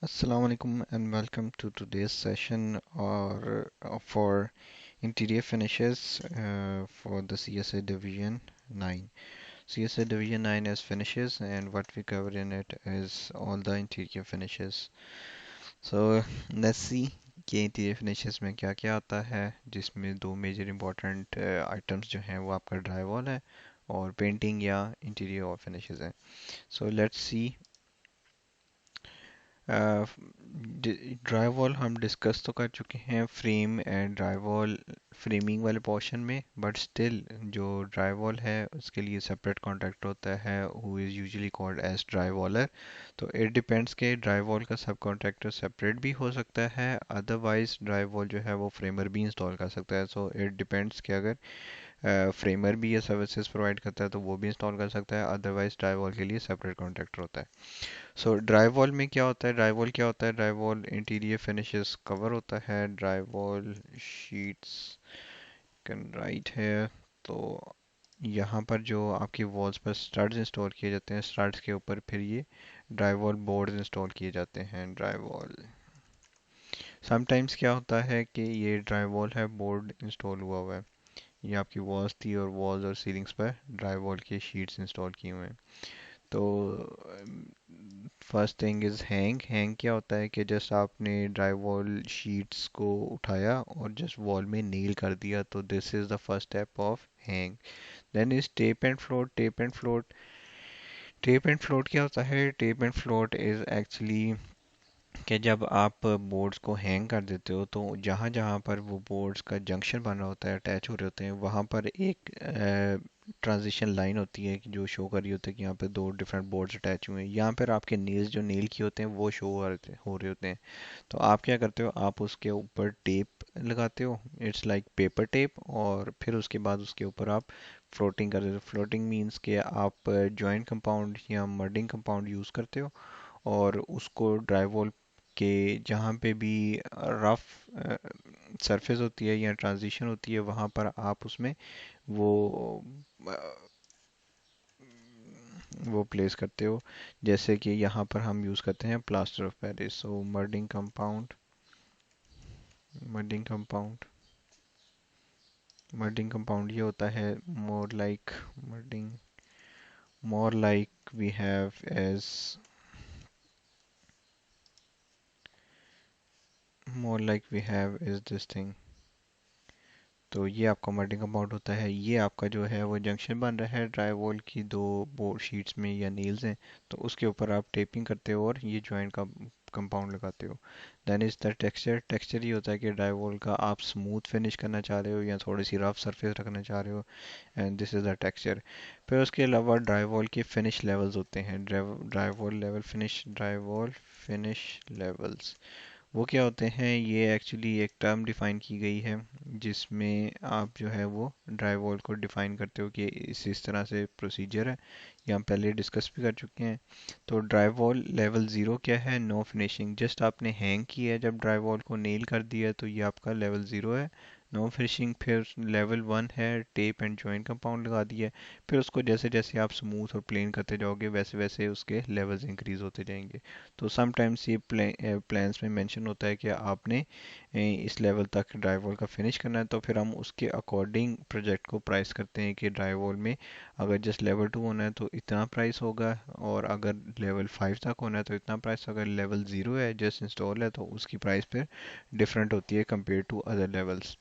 Assalamu alaikum and welcome to today's session or for interior finishes for the CSA Division 9. CSA Division 9 is finishes and what we cover in it is all the interior finishes. So let's see कि interior finishes में क्या क्या आता है जिसमें दो major important items जो हैं वो आपका drywall है और painting या interior और finishes हैं. So let's see ड्राई हम डिस्कस तो कर चुके हैं फ्रेम एंड ड्राई फ्रेमिंग वाले पोर्शन में बट स्टिल जो ड्राई है उसके लिए सेपरेट कॉन्ट्रैक्टर होता है who is usually called as dry तो इट डिपेंड्स के ड्राई का सब कॉन्ट्रैक्टर सेपरेट भी हो सकता है अदरवाइज ड्राई जो है वो फ्रेमर भी इंस्टॉल कर सकता है सो इट डिपेंड्स कि अगर फ्रेमर भी ये सर्विसेज प्रोवाइड करता है तो वो भी इंस्टॉल कर सकता है अदरवाइज ड्राई के लिए सेपरेट कॉन्ट्रैक्टर होता है सो ड्राई वॉल में क्या होता है ड्राई वॉल क्या होता है dry wall interior finishes cover होता है dry wall sheets can write है तो यहाँ पर जो आपकी वॉल्स पर स्टड्स इंस्टॉल किए जाते हैं स्टड्स के ऊपर फिर ये ड्राई वॉल बोर्ड इंस्टॉल किए जाते हैं ड्राई वॉल समटाइम्स क्या होता है कि ये ड्राई वॉल है बोर्ड इंस्टॉल हुआ हुआ है ये आपकी वॉल्स थी और वॉल्स और सीलिंग्स पर ड्राई वॉल के शीट्स इंस्टॉल किए हुए हैं तो first thing is hang hang क्या होता है कि जस्ट आपने ड्राई वॉल शीट्स को उठाया और जस्ट वॉल में नेल कर दिया तो this is the first step of hang then is tape and float tape and float क्या होता है tape and float is actually कि जब आप बोर्ड्स को हैंग कर देते हो तो जहाँ जहाँ पर वो बोर्ड्स का जंक्शन बन रहा होता है अटैच हो रहे होते हैं वहाँ पर एक ट्रांजिशन लाइन होती है कि जो शो कर रही होती है कि यहाँ पे दो डिफरेंट बोर्ड्स अटैच हुए हैं यहाँ पर आपके नेल्स जो नेल किए होते हैं वो शो हो रहे होते हैं तो आप क्या करते हो आप उसके ऊपर टेप लगाते हो इट्स लाइक पेपर टेप और फिर उसके बाद उसके ऊपर आप फ्लोटिंग कर देते हो फ्लोटिंग मीन्स कि आप जॉइंट कंपाउंड या मर्डिंग कंपाउंड यूज़ करते हो और उसको ड्राई के जहाँ पे भी रफ सरफेस होती है या ट्रांजिशन होती है वहाँ पर आप उसमें वो अ, वो प्लेस करते हो जैसे कि यहाँ पर हम यूज़ करते हैं plaster of Paris so moulding compound moulding compound ये होता है more like moulding more like we have as more like we have is this thing तो ये आपका मल्टी कंपाउंड होता है ये आपका जो है वो जंक्शन बन रहा है ड्राई वॉल की दो बोर्ड शीट्स में या नील्स हैं तो उसके ऊपर आप टेपिंग करते हो और ये जॉइंट का कंपाउंड लगाते हो then is the texture texture ये होता है कि ड्राई वॉल का आप स्मूथ फिनिश करना चाह रहे हो या थोड़ी सी रफ सरफेस रखना चाह रहे हो and this is the texture फिर उसके अलावा ड्राई वॉल के फिनिश लेवल्स होते हैं dry wall level finish dry wall finish levels वो क्या होते हैं ये एक्चुअली एक टर्म डिफाइन की गई है जिसमें आप जो है वो ड्राई वॉल को डिफाइन करते हो कि इस तरह से प्रोसीजर है ये हम पहले डिस्कस भी कर चुके हैं तो ड्राई वॉल लेवल ज़ीरो क्या है नो फिनिशिंग जस्ट आपने हैंग किया है जब ड्राई वॉल को नेल कर दिया है तो ये आपका लेवल ज़ीरो है नो फिनिशिंग फिर लेवल वन है टेप एंड जॉइंट कंपाउंड लगा दिया है फिर उसको जैसे जैसे आप स्मूथ और प्लेन करते जाओगे वैसे वैसे उसके लेवल्स इंक्रीज होते जाएंगे तो समटाइम्स ये प्लान्स में मेंशन होता है कि आपने इस लेवल तक ड्राई का फिनिश करना है तो फिर हम उसके अकॉर्डिंग प्रोजेक्ट को प्राइस करते हैं कि ड्राई में अगर जस्ट लेवल टू होना है तो इतना प्राइस होगा और अगर लेवल फाइव तक होना है तो इतना प्राइस अगर लेवल ज़ीरो है जस्ट इंस्टॉल है तो उसकी प्राइस फिर डिफरेंट होती है compare to other levels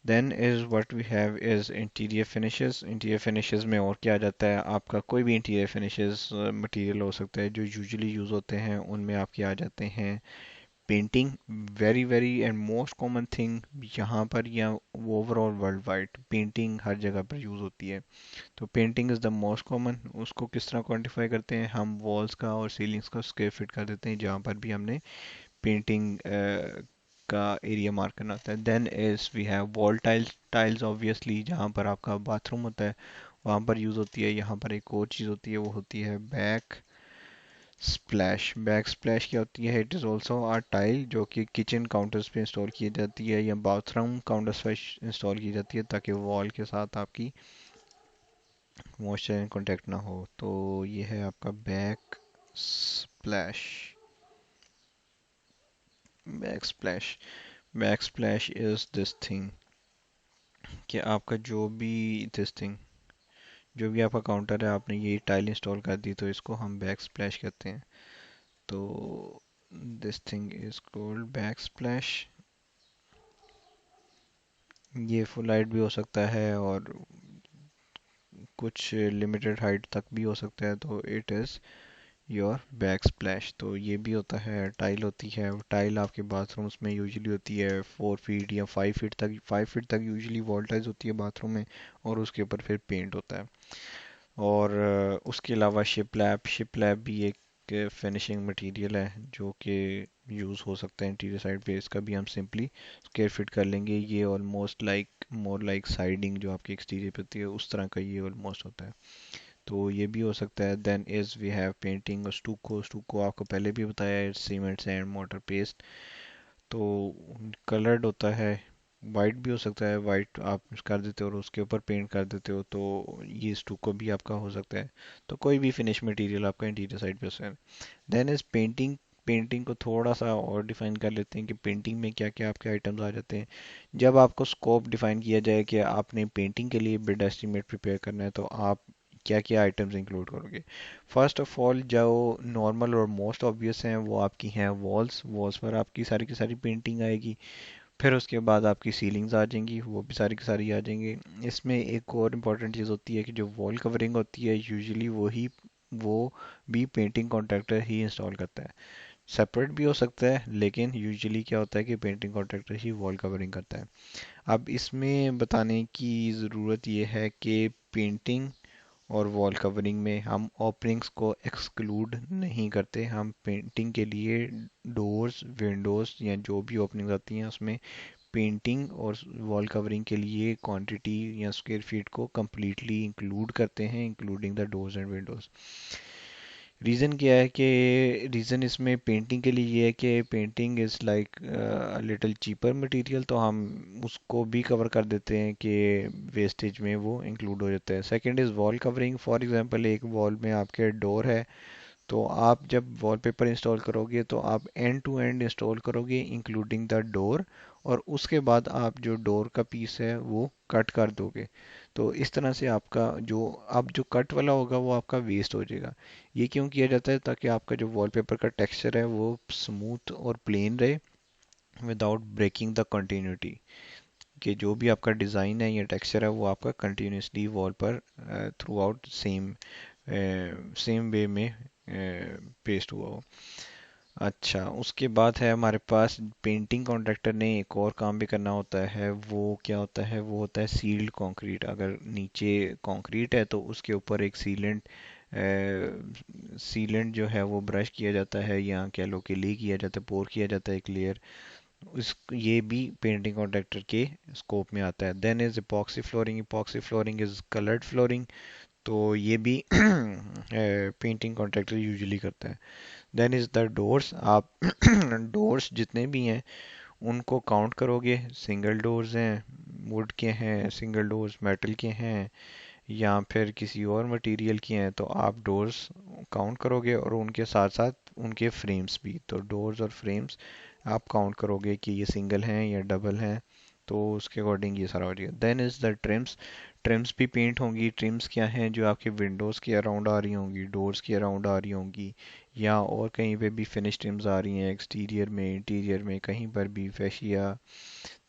then is what we have is interior finishes में और क्या आ जाता है आपका कोई भी इंटीरियर फिनिशेस मटेरियल हो सकता है जो यूजुअली यूज़ होते हैं उनमें आपके आ जाते हैं painting very very and most common thing यहाँ पर या ओवरऑल वर्ल्ड वाइड पेंटिंग हर जगह पर यूज़ होती है तो painting is the most common उसको किस तरह क्वान्टिफाई करते हैं हम वॉल्स का और सीलिंग्स का स्क्वायर फिट कर देते हैं जहाँ पर भी हमने पेंटिंग का एरिया मार्क करना होता है then is we have wall tiles tiles obviously जहाँ पर आपका बाथरूम होता है वहाँ पर यूज़ होती है यहाँ पर एक और चीज़ होती है वो होती है बैक स्प्लैश क्या होती है it is also a tile जो कि किचन काउंटर्स पे इंस्टॉल की जाती है या बाथरूम काउंटर्स पे इंस्टॉल की जाती है ताकि वॉल के साथ आपकी मॉइस्चर इन कांटेक्ट ना हो तो ये है आपका back splash back splash, back splash is this thing कि आपका जो भी दिस थिंग, जो भी आपका काउंटर है, आपने ये टाइल इंस्टॉल कर दी, तो इसको हम बैक स्प्लैश कहते हैं। तो this thing is called back splash. ये फुल हाइट भी हो सकता है और कुछ लिमिटेड हाइट तक भी हो सकता है, तो it is your back splash. तो ये भी होता है, टाइल होती है। टाइल आपके बाथरूम्स में यूजुअली होती है 4 फीट या 5 फीट तक, 5 फीट तक यूजुअली वॉल टाइल्स होती है बाथरूम में, और उसके ऊपर फिर पेंट होता है। और उसके अलावा शिपलैप, शिपलैप भी एक फिनिशिंग मटेरियल है जो कि यूज़ हो सकता है इंटीरियर साइड पे। इसका भी हम सिंपली स्क्वायर फिट कर लेंगे। ये almost like, more like siding जो आपकी एक्सटीरियर पे होती है उस तरह का ये ऑलमोस्ट होता है। तो ये भी हो सकता है। Then is we have painting और स्टूको। स्टूको आपको पहले भी बताया है, सीमेंट सैंड मोटर पेस्ट। तो कलर्ड होता है, वाइट भी हो सकता है, वाइट आप कर देते हो और उसके ऊपर पेंट कर देते हो, तो ये स्टूको भी आपका हो सकता है। तो कोई भी फिनिश मटेरियल आपका इंटीरियर साइड पे हो सकता है। Then is painting. पेंटिंग को थोड़ा सा और डिफाइन कर लेते हैं कि पेंटिंग में क्या क्या आपके आइटम्स आ जाते हैं। जब आपको स्कोप डिफाइन किया जाए कि आपने पेंटिंग के लिए बिड एस्टीमेट प्रिपेयर करना है, तो आप क्या क्या आइटम्स इंक्लूड करोगे। फर्स्ट ऑफ ऑल, जो नॉर्मल और मोस्ट ऑब्वियस हैं वो आपकी हैं वॉल्स। वॉल्स पर आपकी सारी की सारी पेंटिंग आएगी। फिर उसके बाद आपकी सीलिंग्स आ जाएंगी, वो भी सारी की सारी आ जाएंगी। इसमें एक और इम्पॉर्टेंट चीज़ होती है कि जो वॉल कवरिंग होती है यूजुअली वो भी पेंटिंग कॉन्ट्रैक्टर ही इंस्टॉल करता है। सेपरेट भी हो सकता है, लेकिन यूजुअली क्या होता है कि पेंटिंग कॉन्ट्रैक्टर ही वॉल कवरिंग करता है। अब इसमें बताने की ज़रूरत ये है कि पेंटिंग और वॉल कवरिंग में हम ओपनिंग्स को एक्सक्लूड नहीं करते। हम पेंटिंग के लिए डोर्स, विंडोज़ या जो भी ओपनिंग्स आती हैं उसमें पेंटिंग और वॉल कवरिंग के लिए क्वांटिटी या स्क्वायर फीट को कम्प्लीटली इंक्लूड करते हैं, including the doors and Windows. Reason क्या है कि रीज़न इसमें पेंटिंग के लिए ये है कि painting is like little cheaper material, तो हम उसको भी कवर कर देते हैं कि वेस्टेज में वो इंक्लूड हो जाता है। Second is wall covering. For example, एक वॉल में आपके डोर है, तो आप जब वॉलपेपर इंस्टॉल करोगे तो आप एंड टू एंड इंस्टॉल करोगे इंक्लूडिंग द डोर, और उसके बाद आप जो डोर का पीस है वो कट कर दोगे। तो इस तरह से आपका जो अब जो कट वाला होगा वो आपका वेस्ट हो जाएगा। ये क्यों किया जाता है? ताकि आपका जो वॉलपेपर का टेक्सचर है वो स्मूथ और प्लेन रहे, विदाउट ब्रेकिंग द कंटिन्यूटी। कि जो भी आपका डिज़ाइन है या टेक्सचर है वो आपका कंटिन्यूसली वॉल पर through out same same way में पेस्ट हुआ हो। अच्छा, उसके बाद है हमारे पास पेंटिंग कॉन्ट्रैक्टर ने एक और काम भी करना होता है। वो क्या होता है? वो होता है सील्ड कंक्रीट। अगर नीचे कंक्रीट है तो उसके ऊपर एक सीलेंट, सीलेंट जो है वो ब्रश किया जाता है, या कह लो कि ले किया जाता है, पोर किया जाता है एक लेयर। इस ये भी पेंटिंग कॉन्ट्रैक्टर के स्कोप में आता है। Then is epoxy flooring. Epoxy flooring is coloured flooring. तो ये भी पेंटिंग कॉन्ट्रैक्टर यूजुअली करता है। Then is the doors. आप डोर्स जितने भी हैं उनको काउंट करोगे। सिंगल डोर्स हैं, वुड के हैं, सिंगल डोर्स मेटल के हैं, या फिर किसी और मटेरियल की हैं, तो आप डोर्स काउंट करोगे और उनके साथ साथ उनके फ्रेम्स भी। तो डोर्स और फ्रेम्स आप काउंट करोगे कि ये सिंगल हैं या डबल हैं, तो उसके अकॉर्डिंग ये सारा हो जाएगा। Then is the trims. Trims भी पेंट होंगी। ट्रिम्स क्या हैं? जो आपके विंडोज़ के अराउंड आ रही होंगी, डोर्स के अराउंड आ रही होंगी, या और कहीं पे भी फिनिश ट्रिम्स आ रही हैं, एक्सटीरियर में, इंटीरियर में, कहीं पर भी फैशिया।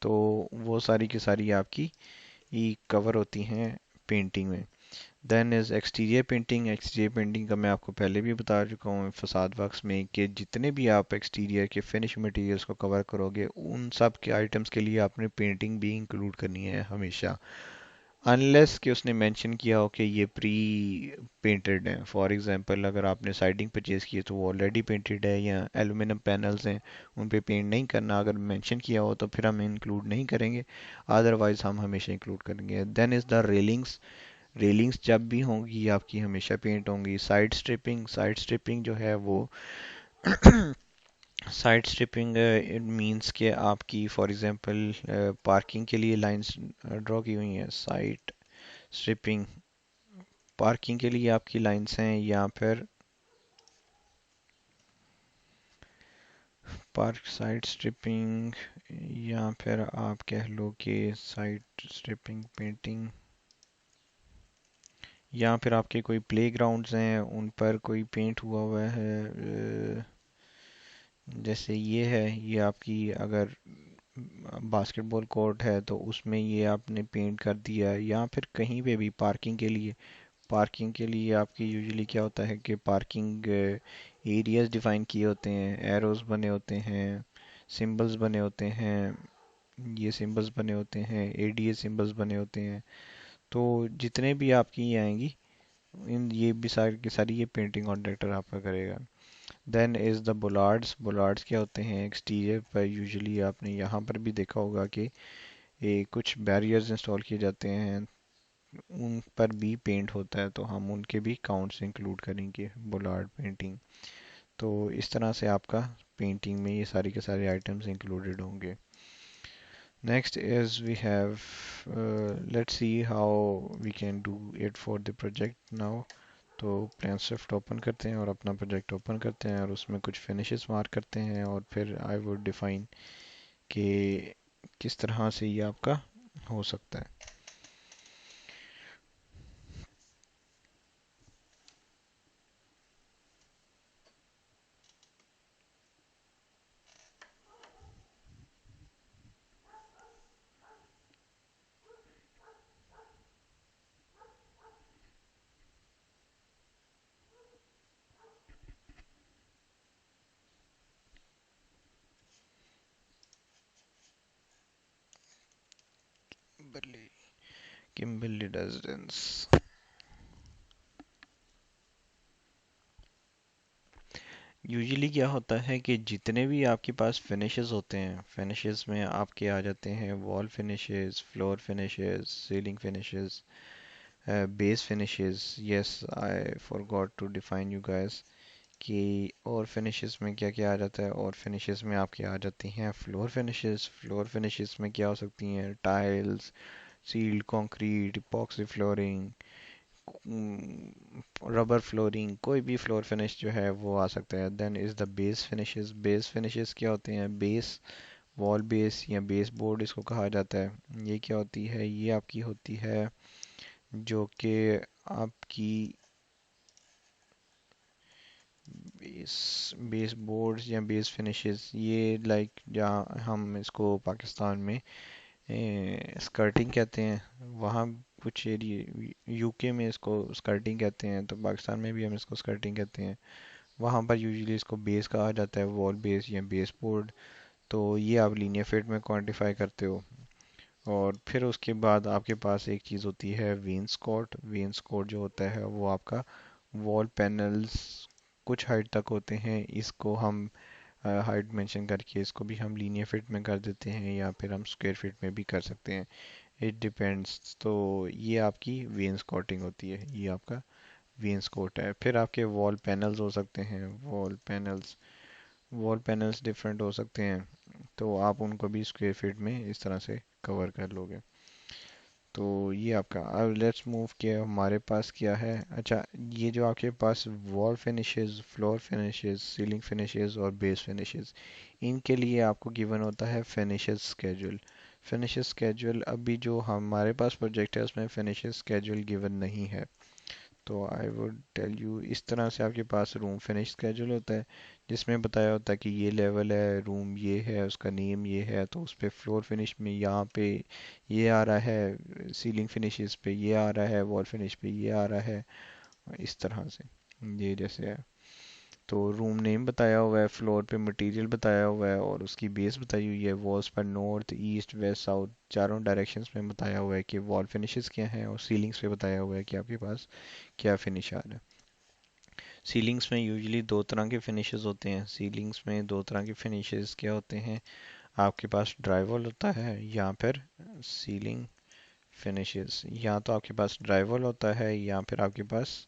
तो वो सारी की सारी आपकी ये कवर होती हैं पेंटिंग में। Then is exterior painting. Exterior painting का मैं आपको पहले भी बता चुका हूँ फसाद वर्क्स में कि जितने भी आप एक्सटीरियर के फिनिश मटेरियल्स को कवर करोगे उन सब के आइटम्स के लिए आपने पेंटिंग भी इंक्लूड करनी है हमेशा, अनलेस कि उसने मेंशन किया हो कि ये प्री पेंटेड है। फॉर एग्जांपल, अगर आपने साइडिंग परचेज की है तो वो ऑलरेडी पेंटेड है, या एलुमिनियम पैनल्स हैं उन पे पेंट नहीं करना, अगर मेंशन किया हो तो फिर हम इंक्लूड नहीं करेंगे, अदरवाइज हम हमेशा इंक्लूड करेंगे। Then is the railings. Railings जब भी होंगी आपकी हमेशा पेंट होंगी। Side striping. साइड स्ट्रिपिंग जो है वो साइड स्ट्रिपिंग इट मींस कि आपकी फॉर एग्जांपल पार्किंग के लिए लाइंस ड्रॉ की हुई हैं। साइड स्ट्रिपिंग पार्किंग के लिए आपकी लाइंस हैं, या फिर पार्क साइड स्ट्रिपिंग, या फिर आप कह लो कि साइड स्ट्रिपिंग पेंटिंग, या फिर आपके कोई प्लेग्राउंड्स हैं उन पर कोई पेंट हुआ हुआ है। जैसे ये है, ये आपकी अगर बास्केटबॉल कोर्ट है तो उसमें ये आपने पेंट कर दिया है, या फिर कहीं पे भी पार्किंग के लिए आपकी यूजुअली क्या होता है कि पार्किंग एरियाज डिफाइन किए होते हैं, एरोज बने होते हैं, सिंबल्स बने होते हैं, ये सिंबल्स बने होते हैं, एडीए सिंबल्स बने होते हैं। तो जितने भी आपकी ये आएंगी, इन ये भी सारी की सारी ये पेंटिंग कॉन्ट्रैक्टर आपका करेगा। Then is the bollards. Bollards क्या होते हैं? एक्सटीरियर पर यूजुअली आपने यहाँ पर भी देखा होगा कि ये कुछ बैरियर्स इंस्टॉल किए जाते हैं, उन पर भी पेंट होता है, तो हम उनके भी काउंट्स इंक्लूड करेंगे बुलार्ड पेंटिंग। तो इस तरह से आपका पेंटिंग में ये सारी के सारे आइटम्स इंक्लूडेड होंगे। Next is we have, let's see how we can do it for the project now. तो प्लान स्विफ्ट ओपन करते हैं और अपना प्रोजेक्ट ओपन करते हैं और उसमें कुछ फिनिशेस मार्क करते हैं, और फिर आई वुड डिफाइन कि किस तरह से ये आपका हो सकता है। Kimberly Kimberly residence. यूजुअली क्या होता है कि जितने भी आपके पास फिनिशेस होते हैं, फिनिशेस में आपके आ जाते हैं wall finishes, floor finishes, ceiling finishes, base finishes. Yes, I forgot to define you guys कि और फिनिशेस में क्या क्या आ जाता है। और फिनिशेस में आपके आ जाती हैं फ्लोर फिनिशेस। फ्लोर फिनिशेस में क्या हो सकती हैं? Tiles, sealed concrete, epoxy flooring, rubber flooring, कोई भी फ्लोर फिनिश जो है वो आ सकता है। Then is the base finishes. Base finishes क्या होते हैं? बेस, वॉल बेस या बेस बोर्ड इसको कहा जाता है। ये क्या होती है? ये आपकी होती है जो कि आपकी बेस बेस बोर्ड्स या बेस फिनिशेस, ये लाइक जहाँ हम इसको पाकिस्तान में स्कर्टिंग कहते हैं, वहाँ कुछ एरिए यूके में इसको स्कर्टिंग कहते हैं, तो पाकिस्तान में भी हम इसको स्कर्टिंग कहते हैं। वहाँ पर यूजुअली इसको बेस कहा जाता है, वॉल बेस या बेस बोर्ड। तो ये आप लीनियर फिट में क्वांटिफाई करते हो। और फिर उसके बाद आपके पास एक चीज़ होती है वेन्सकोट। वेन्सकोट जो होता है वो आपका वॉल पैनल्स कुछ हाइट तक होते हैं, इसको हम हाइट मेंशन करके इसको भी हम लीनियर फिट में कर देते हैं, या फिर हम स्क्वायर फिट में भी कर सकते हैं। It depends. तो ये आपकी वेन्सकोटिंग होती है, ये आपका वेन्सकोट है। फिर आपके वॉल पैनल्स हो सकते हैं। वॉल पैनल्स डिफरेंट हो सकते हैं, तो आप उनको भी स्क्वायर फीट में इस तरह से कवर कर लोगे। तो ये आपका, अब लेट्स मूव किया हमारे पास क्या है। अच्छा, ये जो आपके पास wall finishes, floor finishes, ceiling finishes और बेस फिनिशेस, इनके लिए आपको गिवन होता है फिनिशेस स्केड्यूल। फिनिशेस स्केड्यूल, अभी जो हमारे पास प्रोजेक्ट है उसमें फिनिशेस स्केड्यूल गिवन नहीं है। तो आई वुड टेल यू, इस तरह से आपके पास रूम फिनिश स्केड्यूल होता है, जिसमें बताया होता है कि ये लेवल है, रूम ये है, उसका नेम ये है, तो उस पे फ्लोर फिनिश में यहाँ पे ये आ रहा है, सीलिंग फिनिशेस पे ये आ रहा है, वॉल फिनिश पे ये आ रहा है, इस तरह से ये जैसे है। तो रूम नेम बताया हुआ है, फ्लोर पे मटेरियल बताया हुआ है, और उसकी बेस बताई हुई है। वॉल्स पर नॉर्थ, ईस्ट, वेस्ट, साउथ चारों डायरेक्शंस में बताया हुआ है कि वॉल फिनिशेस क्या हैं, और सीलिंग्स पे बताया हुआ है कि आपके पास क्या फिनिश आ रहा है। सीलिंग्स में यूजुअली दो तरह के फिनिशेस होते हैं। सीलिंग्स में दो तरह के फिनिशेस क्या होते हैं? आपके पास ड्राइवॉल होता है, या फिर सीलिंग फिनिशेस। या तो आपके पास ड्राइवॉल होता है, या फिर आपके पास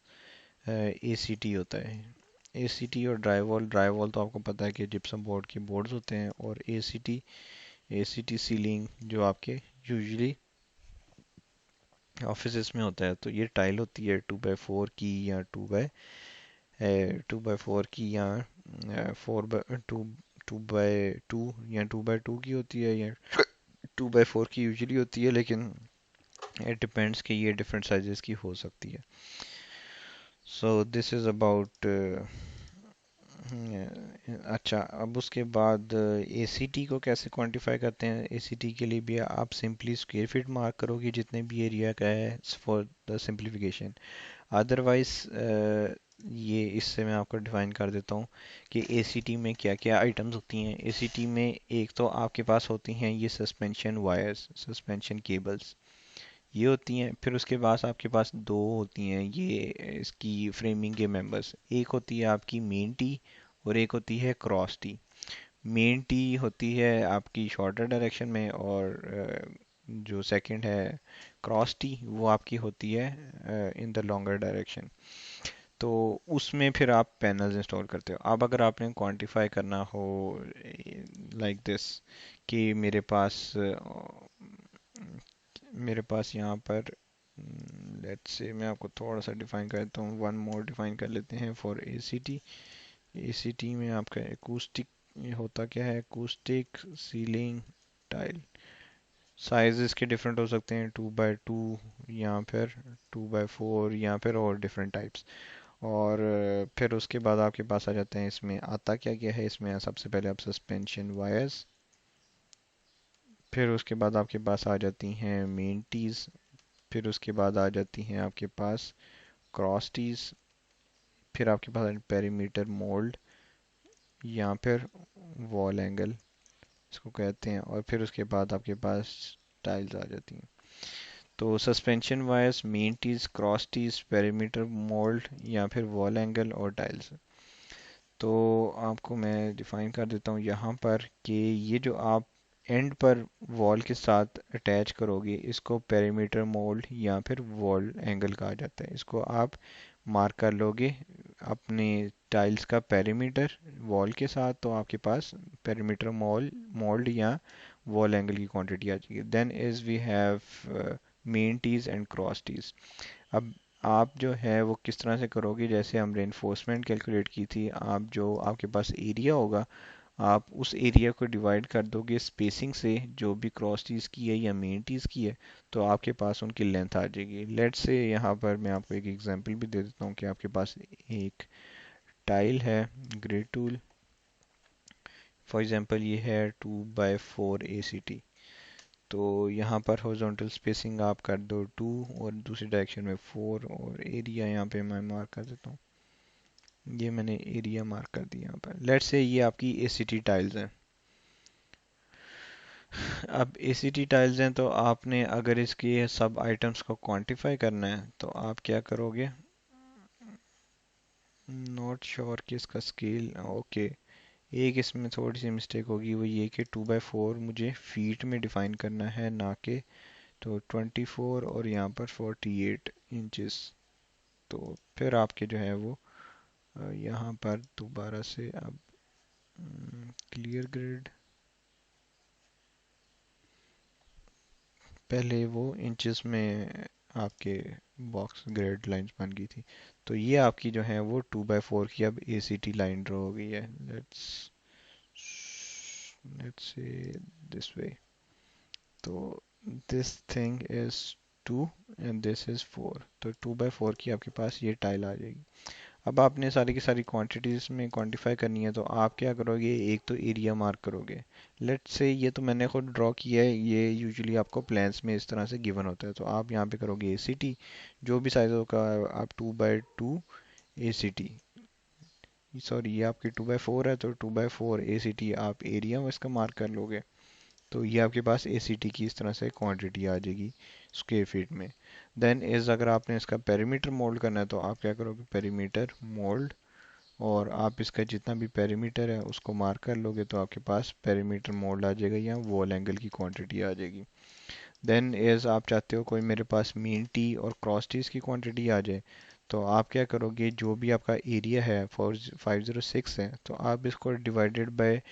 एसीटी होता है। एसीटी और ड्राइवॉल, ड्राइवॉल तो आपको पता है कि जिप्सम बोर्ड के बोर्ड्स होते हैं, और एसीटी, एसीटी सीलिंग जो आपके यूजुअली ऑफिस में होता है। तो ये टाइल होती है 2x4 की, या 2x4 की, या 4 बाय 2x2 या 2x2 की होती है, या 2x4 की यूजुअली होती है, लेकिन इट डिपेंड्स कि ये डिफरेंट साइजेस की हो सकती है। So this is about. अच्छा, अब उसके बाद एसीटी को कैसे क्वांटिफाई करते हैं। एसीटी के लिए भी आप सिंपली स्क्वायर फीट मार्क करोगे जितने भी एरिया का है, फॉर द सिंप्लीफिकेशन। अदरवाइज ये इससे मैं आपको डिफाइन कर देता हूँ कि एसीटी में क्या क्या आइटम्स होती हैं। एसीटी में एक तो आपके पास होती हैं ये सस्पेंशन वायर्स, सस्पेंशन केबल्स, ये होती हैं। फिर उसके बाद आपके पास दो होती हैं ये इसकी फ्रेमिंग के मेंबर्स। एक होती है आपकी मेन टी और एक होती है क्रॉस टी। मेन टी होती है आपकी शॉर्टर डायरेक्शन में, और जो सेकंड है क्रॉस टी, वो आपकी होती है इन द लॉन्गर डायरेक्शन। तो उसमें फिर आप पैनल्स इंस्टॉल करते हो। अब अगर आपने क्वांटिफाई करना हो लाइक दिस कि मेरे पास यहाँ पर, लेट्स से मैं आपको थोड़ा सा डिफाइन कर देता हूँ, वन मोर डिफाइन कर लेते हैं फॉर एसीटी। एसीटी में आपका एकूस्टिक, ये होता क्या है, एकूस्टिक सीलिंग टाइल। साइज इसके डिफरेंट हो सकते हैं, 2x2 या फिर 2x4 या फिर और डिफरेंट टाइप्स। और फिर उसके बाद आपके पास आ जाते हैं, इसमें आता क्या क्या है, इसमें सबसे पहले आप सस्पेंशन वायर्स, फिर उसके बाद आपके पास आ जाती हैं मेन टीज, फिर उसके बाद आ जाती हैं आपके पास क्रॉस टीज, फिर आपके पास पेरीमीटर मोल्ड या फिर वॉल एंगल इसको कहते हैं, और फिर उसके बाद आपके पास टाइल्स आ जाती हैं। तो suspension wires, main tees, cross tees, perimeter mould या फिर वॉल एंगल और टाइल्स। तो आपको मैं डिफाइन कर देता हूँ यहाँ पर कि ये जो आप एंड पर वॉल के साथ अटैच करोगे, इसको पेरीमीटर मोल्ड या फिर वॉल एंगल कहा जाता है। इसको आप मार्क कर लोगे अपने टाइल्स का पेरीमीटर वॉल के साथ, तो आपके पास पेरीमीटर मोल्ड या वॉल एंगल की क्वांटिटी आ जाएगी। Then is we have main tees and cross tees. अब आप जो है वो किस तरह से करोगे, जैसे हम रेनफोर्समेंट कैलकुलेट की थी, आप जो आपके पास एरिया होगा, आप उस एरिया को डिवाइड कर दोगे स्पेसिंग से, जो भी क्रॉस टीज की है या मेन टीज की है, तो आपके पास उनकी लेंथ आ जाएगी। लेट्स से यहाँ पर मैं आपको एक एग्जांपल भी दे देता हूँ कि आपके पास एक टाइल है, ग्रिड टूल, फॉर एग्जांपल ये है 2x4 ACT। तो यहाँ पर हॉरिजॉन्टल स्पेसिंग आप कर दो 2 और दूसरी डायरेक्शन में 4, और एरिया यहाँ पे मैं मार्क कर देता हूँ। ये मैंने एरिया मार्क कर दिया यहाँ पर। लेट्स से ये आपकी एसीटी टाइल्स हैं। अब एसीटी टाइल्स हैं तो आपने अगर इसके सब आइटम्स को क्वांटिफाई करना है तो आप क्या करोगे, नॉट श्योर कि इसका स्केल, ओके, एक इसमें थोड़ी सी मिस्टेक होगी, वो ये कि 2x4 मुझे फीट में डिफाइन करना है, ना कि, तो 24 और यहाँ पर 48 इंचेस। तो फिर आपके जो है वो यहाँ पर दोबारा से अब क्लियर ग्रिड, पहले वो इंचेस में आपके बॉक्स ग्रिड लाइंस बन गई थी। तो ये आपकी जो है वो 2x4 की अब एसीटी लाइन ड्रॉ हो गई है। Let's say this way. तो this thing is 2 and this is 4, तो 2x4 की आपके पास ये टाइल आ जाएगी। अब आपने सारी की सारी क्वांटिटीज में क्वांटिफाई करनी है, तो आप क्या करोगे, एक तो एरिया मार्क करोगे। लेट्स से ये तो मैंने खुद ड्रॉ किया है, ये यूजुअली आपको प्लान्स में इस तरह से गिवन होता है। तो आप यहाँ पे करोगे एसीटी, जो भी साइज होगा आप 2x2 एसीटी, सॉरी ये आपकी 2x4 है, तो 2x4 एसीटी आप एरिया में इसका मार्क कर लोगे। तो ये आपके पास एसीटी की इस तरह से क्वांटिटी आ जाएगी स्क्वायर फीट में। देन इज अगर आपने इसका पेरीमीटर मोल्ड करना है, तो आप क्या करोगे, पेरीमीटर मोल्ड, और आप इसका जितना भी पेरीमीटर है उसको मार्क कर लोगे, तो आपके पास पेरीमीटर मोल्ड आ जाएगा या वॉल एंगल की क्वांटिटी आ जाएगी। देन एज आप चाहते हो कोई मेरे पास मीन टी और क्रॉस टीज की क्वांटिटी आ जाए, तो आप क्या करोगे, जो भी आपका एरिया है 506 है, तो आप इसको डिवाइडेड बाय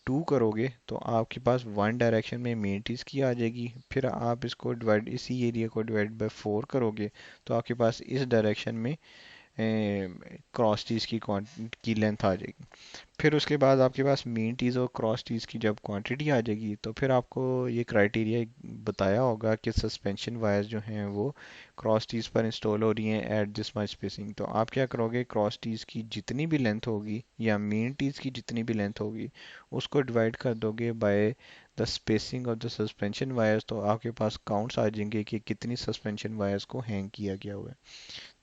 2 करोगे, तो आपके पास वन डायरेक्शन में मेन टीज की आ जाएगी। फिर आप इसको डिवाइड, इसी एरिया को डिवाइड बाय 4 करोगे, तो आपके पास इस डायरेक्शन में क्रॉस चीज़ की लेंथ आ जाएगी। फिर उसके बाद आपके पास मेन चीज़ और क्रॉस चीज़ की जब क्वांटिटी आ जाएगी तो फिर आपको ये क्राइटेरिया बताया होगा कि सस्पेंशन वायर्स जो हैं वो क्रॉस चीज़ पर इंस्टॉल हो रही हैं एट दिस मच स्पेसिंग। तो आप क्या करोगे, क्रॉस चीज़ की जितनी भी लेंथ होगी या मेन चीज़ की जितनी भी लेंथ होगी उसको डिवाइड कर दोगे by the spacing of the suspension wires. तो आपके पास काउंट्स आ जाएंगे कि कितनी सस्पेंशन वायर्स को हैंग किया गया हुआ है।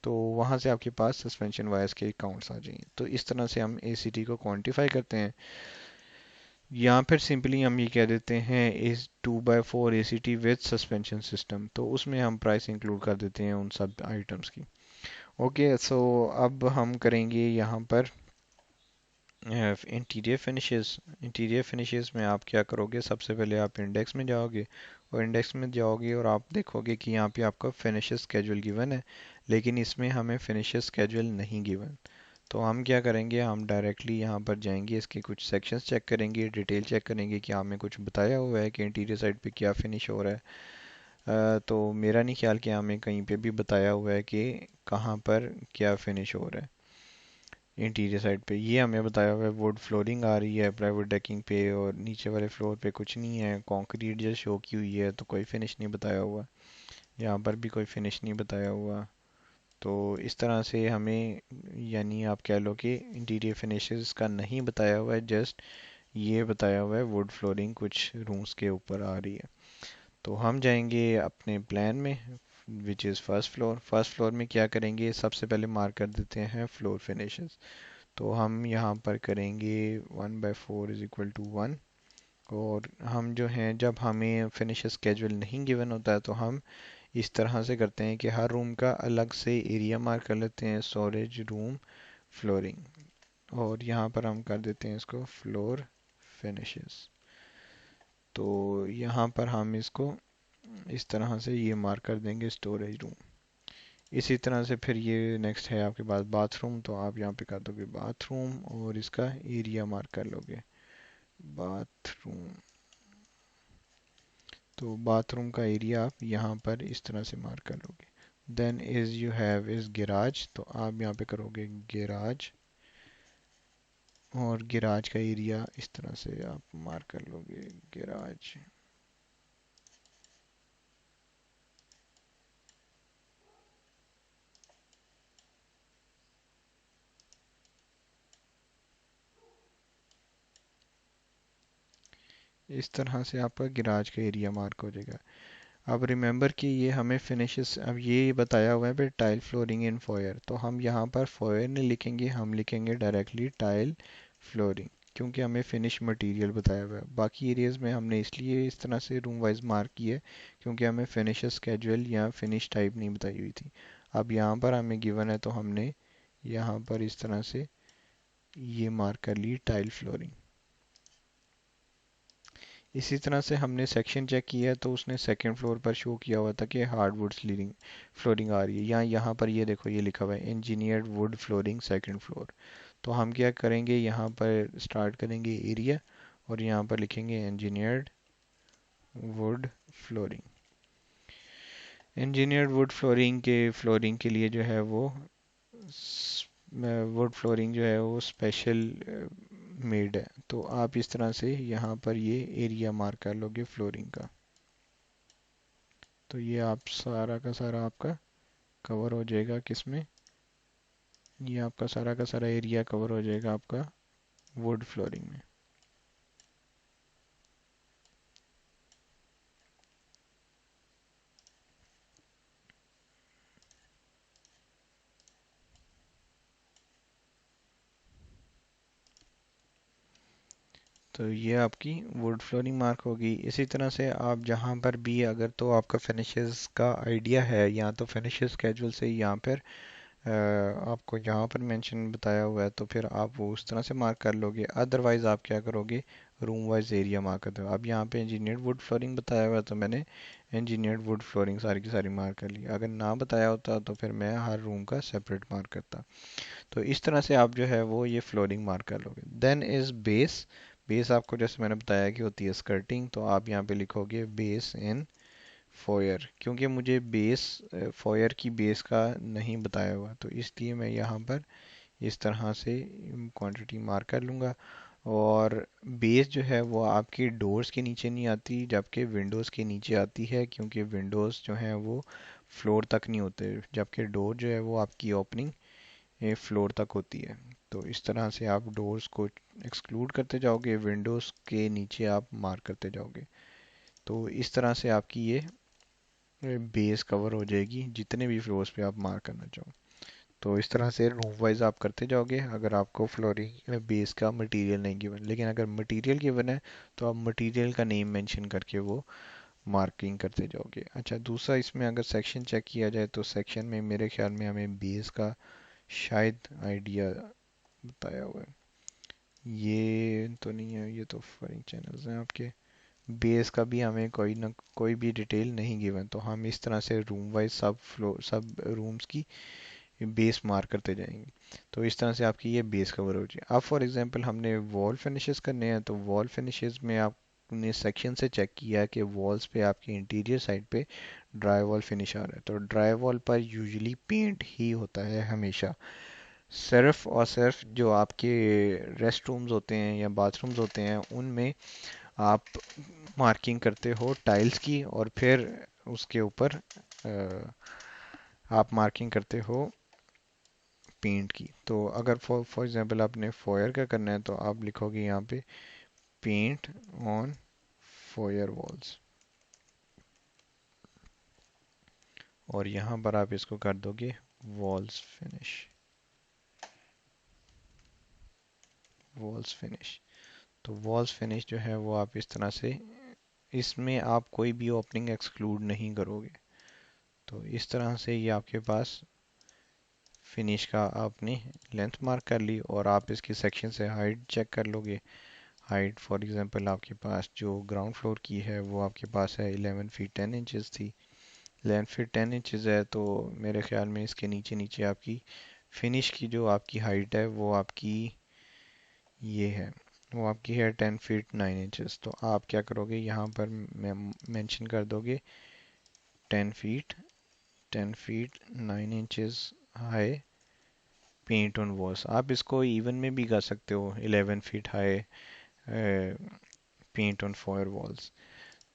तो वहाँ से आपके पास सस्पेंशन वायर्स के काउंट्स आ जाएंगे। तो इस तरह से हम एसीटी को क्वांटिफाई करते हैं। या फिर सिंपली हम ये कह देते हैं इस 2x4 ACT with suspension system, तो उसमें हम प्राइस इंक्लूड कर देते हैं उन सब आइटम्स की। ओके, सो अब हम करेंगे यहाँ पर इंटीरियर फिनिशेस। इंटीरियर फिनिशेस में आप क्या करोगे, सबसे पहले आप इंडेक्स में जाओगे और इंडेक्स में जाओगे और आप देखोगे कि यहाँ पे आपका फिनिशेस स्केड्यूल गिवन है, लेकिन इसमें हमें फिनिशेस स्केड्यूल नहीं गिवन। तो हम क्या करेंगे, हम डायरेक्टली यहाँ पर जाएंगे, इसके कुछ सेक्शंस चेक करेंगे, डिटेल चेक करेंगे कि हमें कुछ बताया हुआ है कि इंटीरियर साइड पे क्या फिनिश हो रहा है। तो मेरा नहीं ख्याल कि हमें कहीं पे भी बताया हुआ है कि कहाँ पर क्या फिनिश हो रहा है इंटीरियर साइड पे। ये हमें बताया हुआ है वुड फ्लोरिंग आ रही है प्राइवेट डेकिंग पे, और नीचे वाले फ्लोर पे कुछ नहीं है, कंक्रीट जो शो की हुई है, तो कोई फिनिश नहीं बताया हुआ। यहाँ पर भी कोई फिनिश नहीं बताया हुआ। तो इस तरह से हमें, यानी आप कह लो कि इंटीरियर फिनिशेस का नहीं बताया हुआ है, जस्ट ये बताया हुआ है वुड फ्लोरिंग कुछ रूम्स के ऊपर आ रही है। तो हम जाएंगे अपने प्लान में which is first floor. First floor में क्या करेंगे, सबसे पहले मार्क कर देते हैं फ्लोर फिनिशेस। तो हम यहाँ पर करेंगे 1/4 इज इक्वल टू 1। और हम जो हैं, जब हमें फिनिश स्केड्यूल नहीं गिवन होता है तो हम इस तरह से करते हैं कि हर रूम का अलग से एरिया मार्क कर लेते हैं, स्टोरेज रूम फ्लोरिंग, और यहाँ पर हम कर देते हैं इसको फ्लोर फिनिशेस। तो यहाँ पर हम इसको इस तरह से ये मार्क कर देंगे स्टोरेज रूम। इसी तरह से फिर ये नेक्स्ट है आपके पास बाथरूम, तो आप यहाँ पे कर दोगे बाथरूम और इसका एरिया मार्क कर लोगे बाथरूम। तो बाथरूम का एरिया आप यहाँ पर इस तरह से मार्क कर लोगे। Then is you have is garage, तो आप यहाँ पे करोगे गिराज, और गिराज का एरिया इस तरह से आप मार्क कर लोगे गिराज। इस तरह से आपका गिराज का एरिया मार्क हो जाएगा। अब रिमेंबर कि ये हमें फिनिशेस, अब ये बताया हुआ है फिर टाइल फ्लोरिंग इन फॉयर, तो हम यहाँ पर फॉयर नहीं लिखेंगे, हम लिखेंगे डायरेक्टली टाइल फ्लोरिंग, क्योंकि हमें फिनिश मटेरियल बताया हुआ है। बाकी एरियाज में हमने इसलिए इस तरह से रूम वाइज मार्क किया है क्योंकि हमें फिनिश स्केड्यूल या फिनिश टाइप नहीं बताई हुई थी। अब यहाँ पर हमें गिवन है तो हमने यहाँ पर इस तरह से ये मार्क कर ली टाइल फ्लोरिंग। इसी तरह से हमने सेक्शन चेक किया तो उसने सेकंड फ्लोर पर शो किया हुआ था कि हार्डवुड स्लीरिंग फ्लोरिंग आ रही है। यहाँ पर ये देखो, ये लिखा हुआ है engineered wood flooring second floor. तो हम क्या करेंगे, यहाँ पर स्टार्ट करेंगे एरिया और यहाँ पर लिखेंगे engineered wood flooring. Engineered wood flooring के लिए जो है वो वुड फ्लोरिंग जो है वो स्पेशल मेड है। तो आप इस तरह से यहाँ पर ये एरिया मार्क कर लोगे फ्लोरिंग का। तो ये आप सारा का सारा आपका कवर हो जाएगा किसमें, ये आपका सारा का सारा एरिया कवर हो जाएगा आपका वुड फ्लोरिंग में। तो ये आपकी वुड फ्लोरिंग मार्क होगी। इसी तरह से आप जहाँ पर भी, अगर तो आपका फिनिशेस का आइडिया है या तो फिनिशेस स्केड्यूल से यहाँ पर आपको यहाँ पर मेंशन बताया हुआ है तो फिर आप वो उस तरह से मार्क कर लोगे। अदरवाइज आप क्या करोगे, रूम वाइज एरिया मार्क कर दो। अब यहाँ पे इंजीनियर्ड वुड फ्लोरिंग बताया हुआ है तो मैंने इंजीनियर्ड वुड फ्लोरिंग सारी की सारी मार्क कर ली। अगर ना बताया होता तो फिर मैं हर रूम का सेपरेट मार्क करता। तो इस तरह से आप जो है वो ये फ्लोरिंग मार्क कर लोगे। Then is base. बेस आपको जैसे मैंने बताया कि होती है स्कर्टिंग, तो आप यहाँ पे लिखोगे बेस इन फोयर, क्योंकि मुझे बेस फोयर की बेस का नहीं बताया हुआ, तो इसलिए मैं यहाँ पर इस तरह से क्वांटिटी मार्क कर लूँगा। और बेस जो है वो आपकी डोर्स के नीचे नहीं आती, जबकि विंडोज़ के नीचे आती है, क्योंकि विंडोज़ जो हैं वो फ्लोर तक नहीं होते, जबकि डोर जो है वो आपकी ओपनिंग फ्लोर तक होती है। तो इस तरह से आप डोर्स को एक्सक्लूड करते जाओगे, विंडोज़ के नीचे आप मार्क करते जाओगे। तो इस तरह से आपकी ये बेस कवर हो जाएगी जितने भी फ्लोर्स पे आप मार्क करना चाहो। तो इस तरह से रूम वाइज आप करते जाओगे अगर आपको फ्लोरिंग बेस का मटेरियल नहीं गिवन। लेकिन अगर मटेरियल गिवन है तो आप मटेरियल का नेम मेंशन करके वो मार्किंग करते जाओगे। अच्छा, दूसरा इसमें अगर सेक्शन चेक किया जाए तो सेक्शन में मेरे ख्याल में हमें बेस का शायद आइडिया बताया हुआ है। ये तो नहीं है, ये तो फरिंग चैनल्स हैं आपके। बेस का भी हमें कोई ना कोई भी डिटेल नहीं गिवन, तो हम इस तरह से रूम वाइज सब फ्लोर सब रूम्स की बेस मार्क करते जाएंगे। तो इस तरह से आपकी ये बेस कवर हो जाए। अब फॉर एग्जांपल हमने वॉल फिनिशेस करने हैं, तो वॉल फिनिशेस में आपने सेक्शन से चेक किया कि वॉल्स पे आपकी इंटीरियर साइड पे ड्राई वॉल फिनिश आ रहा है। तो ड्राई वॉल पर यूजुअली पेंट ही होता है हमेशा। सिर्फ और सिर्फ जो आपके रेस्ट रूम्स होते हैं या बाथरूम्स होते हैं उनमें आप मार्किंग करते हो टाइल्स की, और फिर उसके ऊपर आप मार्किंग करते हो पेंट की। तो अगर फॉर एग्जांपल आपने फोयर का करना है तो आप लिखोगे यहाँ पे पेंट ऑन फोयर वॉल्स, और यहाँ पर आप इसको कर दोगे वॉल्स फिनिश। वॉल्स फिनिश, तो वॉल्स फिनिश जो है वो आप इस तरह से, इसमें आप कोई भी ओपनिंग एक्सक्लूड नहीं करोगे। तो इस तरह से ये आपके पास फिनिश का आपने लेंथ मार्क कर ली, और आप इसकी सेक्शन से हाइट चेक कर लोगे। हाइट फॉर एग्जांपल आपके पास जो ग्राउंड फ्लोर की है वो आपके पास है 11 फीट 10 इंचेस थी। 11 फीट 10 इंचेस है, तो मेरे ख्याल में इसके नीचे नीचे आपकी फिनिश की जो आपकी हाइट है वो आपकी ये है, वो आपकी है 10 फीट 9 इंचेस। तो आप क्या करोगे, यहाँ पर मेंशन कर दोगे 10 feet 10 feet 9 inches high paint on walls. आप इसको इवन में भी कर सकते हो, 11 feet high paint on fire walls.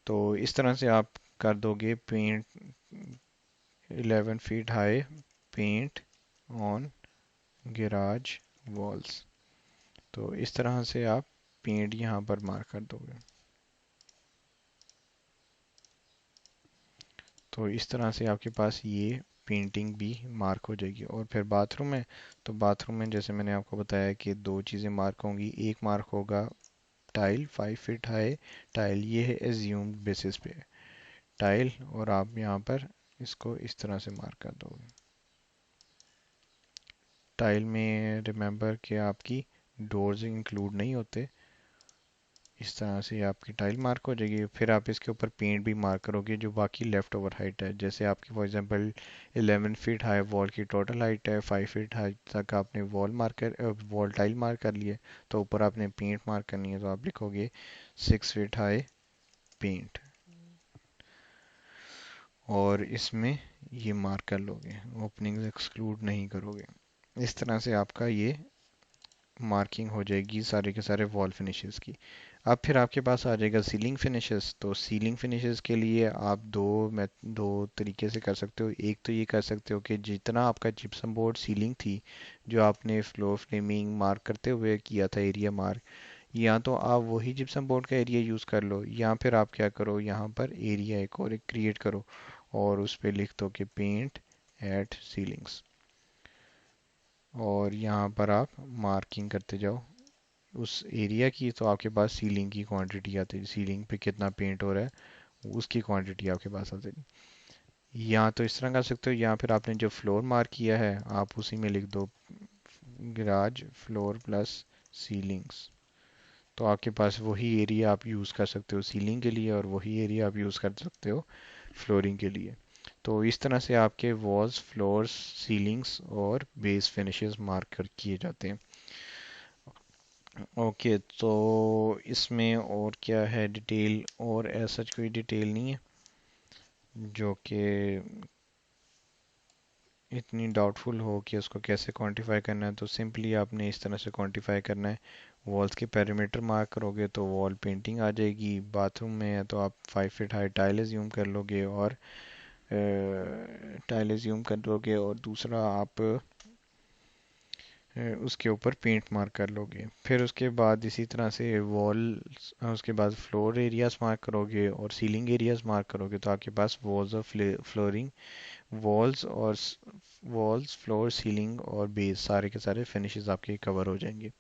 तो इस तरह से आप कर दोगे paint 11 feet high paint on garage walls. तो इस तरह से आप पेंट यहाँ पर मार्क कर दोगे। तो इस तरह से आपके पास ये पेंटिंग भी मार्क हो जाएगी। और फिर बाथरूम में, तो बाथरूम में जैसे मैंने आपको बताया कि दो चीज़ें मार्क होंगी। एक मार्क होगा टाइल 5 फीट हाई टाइल, ये है एज्यूम्ड बेसिस पे टाइल, और आप यहाँ पर इसको इस तरह से मार्क कर दोगे। टाइल में रिमेंबर कि आपकी डोर्स इंक्लूड नहीं होते। इस तरह से आपकी टाइल मार्क हो जाएगी। फिर आप इसके ऊपर पेंट भी मार्क करोगे जो बाकी लेफ्ट ओवर हाइट है। जैसे आपकी for example 11 feet high wall की टोटल हाइट है, 5 फीट हाइट तक आपने वॉल टाइल मार्क कर लिए, तो ऊपर आपने पेंट मार्क करनी है, तो आप लिखोगे 6 फीट हाई पेंट, और इसमें ये मार्क कर लोगे, ओपनिंग एक्सक्लूड नहीं करोगे। इस तरह से आपका ये मार्किंग हो जाएगी सारे के सारे वॉल फिनिशेस की। अब फिर आपके पास आ जाएगा सीलिंग फिनिशेस। तो सीलिंग फिनिशेस के लिए आप दो तरीके से कर सकते हो। एक तो ये कर सकते हो कि जितना आपका जिप्सम बोर्ड सीलिंग थी, जो आपने फ्लोर फ्रेमिंग मार्क करते हुए किया था एरिया मार्क, या तो आप वही जिप्सम बोर्ड का एरिया यूज़ कर लो, या फिर आप क्या करो, यहाँ पर एरिया एक और क्रिएट करो और उस पर लिख दो कि पेंट एट सीलिंग्स, और यहाँ पर आप मार्किंग करते जाओ उस एरिया की। तो आपके पास सीलिंग की क्वांटिटी आती है, सीलिंग पे कितना पेंट हो रहा है उसकी क्वांटिटी आपके पास आती है। या तो इस तरह कर सकते हो, या फिर आपने जो फ्लोर मार्क किया है आप उसी में लिख दो गराज फ्लोर प्लस सीलिंग्स। तो आपके पास वही एरिया आप यूज़ कर सकते हो सीलिंग के लिए, और वही एरिया आप यूज़ कर सकते हो फ्लोरिंग के लिए। तो इस तरह से आपके वॉल्स, फ्लोर्स, सीलिंग्स और बेस फिनिशेस मार्क कर किए जाते हैं। ओके, तो इसमें और क्या है डिटेल, और ऐसा कोई डिटेल नहीं है। जो कि इतनी डाउटफुल हो कि उसको कैसे क्वांटिफाई करना है, तो सिंपली आपने इस तरह से क्वांटिफाई करना है। वॉल्स के पेरीमीटर मार्क करोगे तो वॉल पेंटिंग आ जाएगी। बाथरूम में है तो आप 5 फीट हाई टाइल एज्यूम कर लोगे और टाइल एज्यूम कर लोगे, और दूसरा आप उसके ऊपर पेंट मार्क कर लोगे। फिर उसके बाद इसी तरह से वॉल, उसके बाद फ्लोर एरियाज मार्क करोगे और सीलिंग एरियाज मार्क करोगे, तो आपके पास वॉल्स और फ्लोरिंग, वॉल्स और फ्लोर, सीलिंग और बेस, सारे के सारे फिनिशेस आपके कवर हो जाएंगे।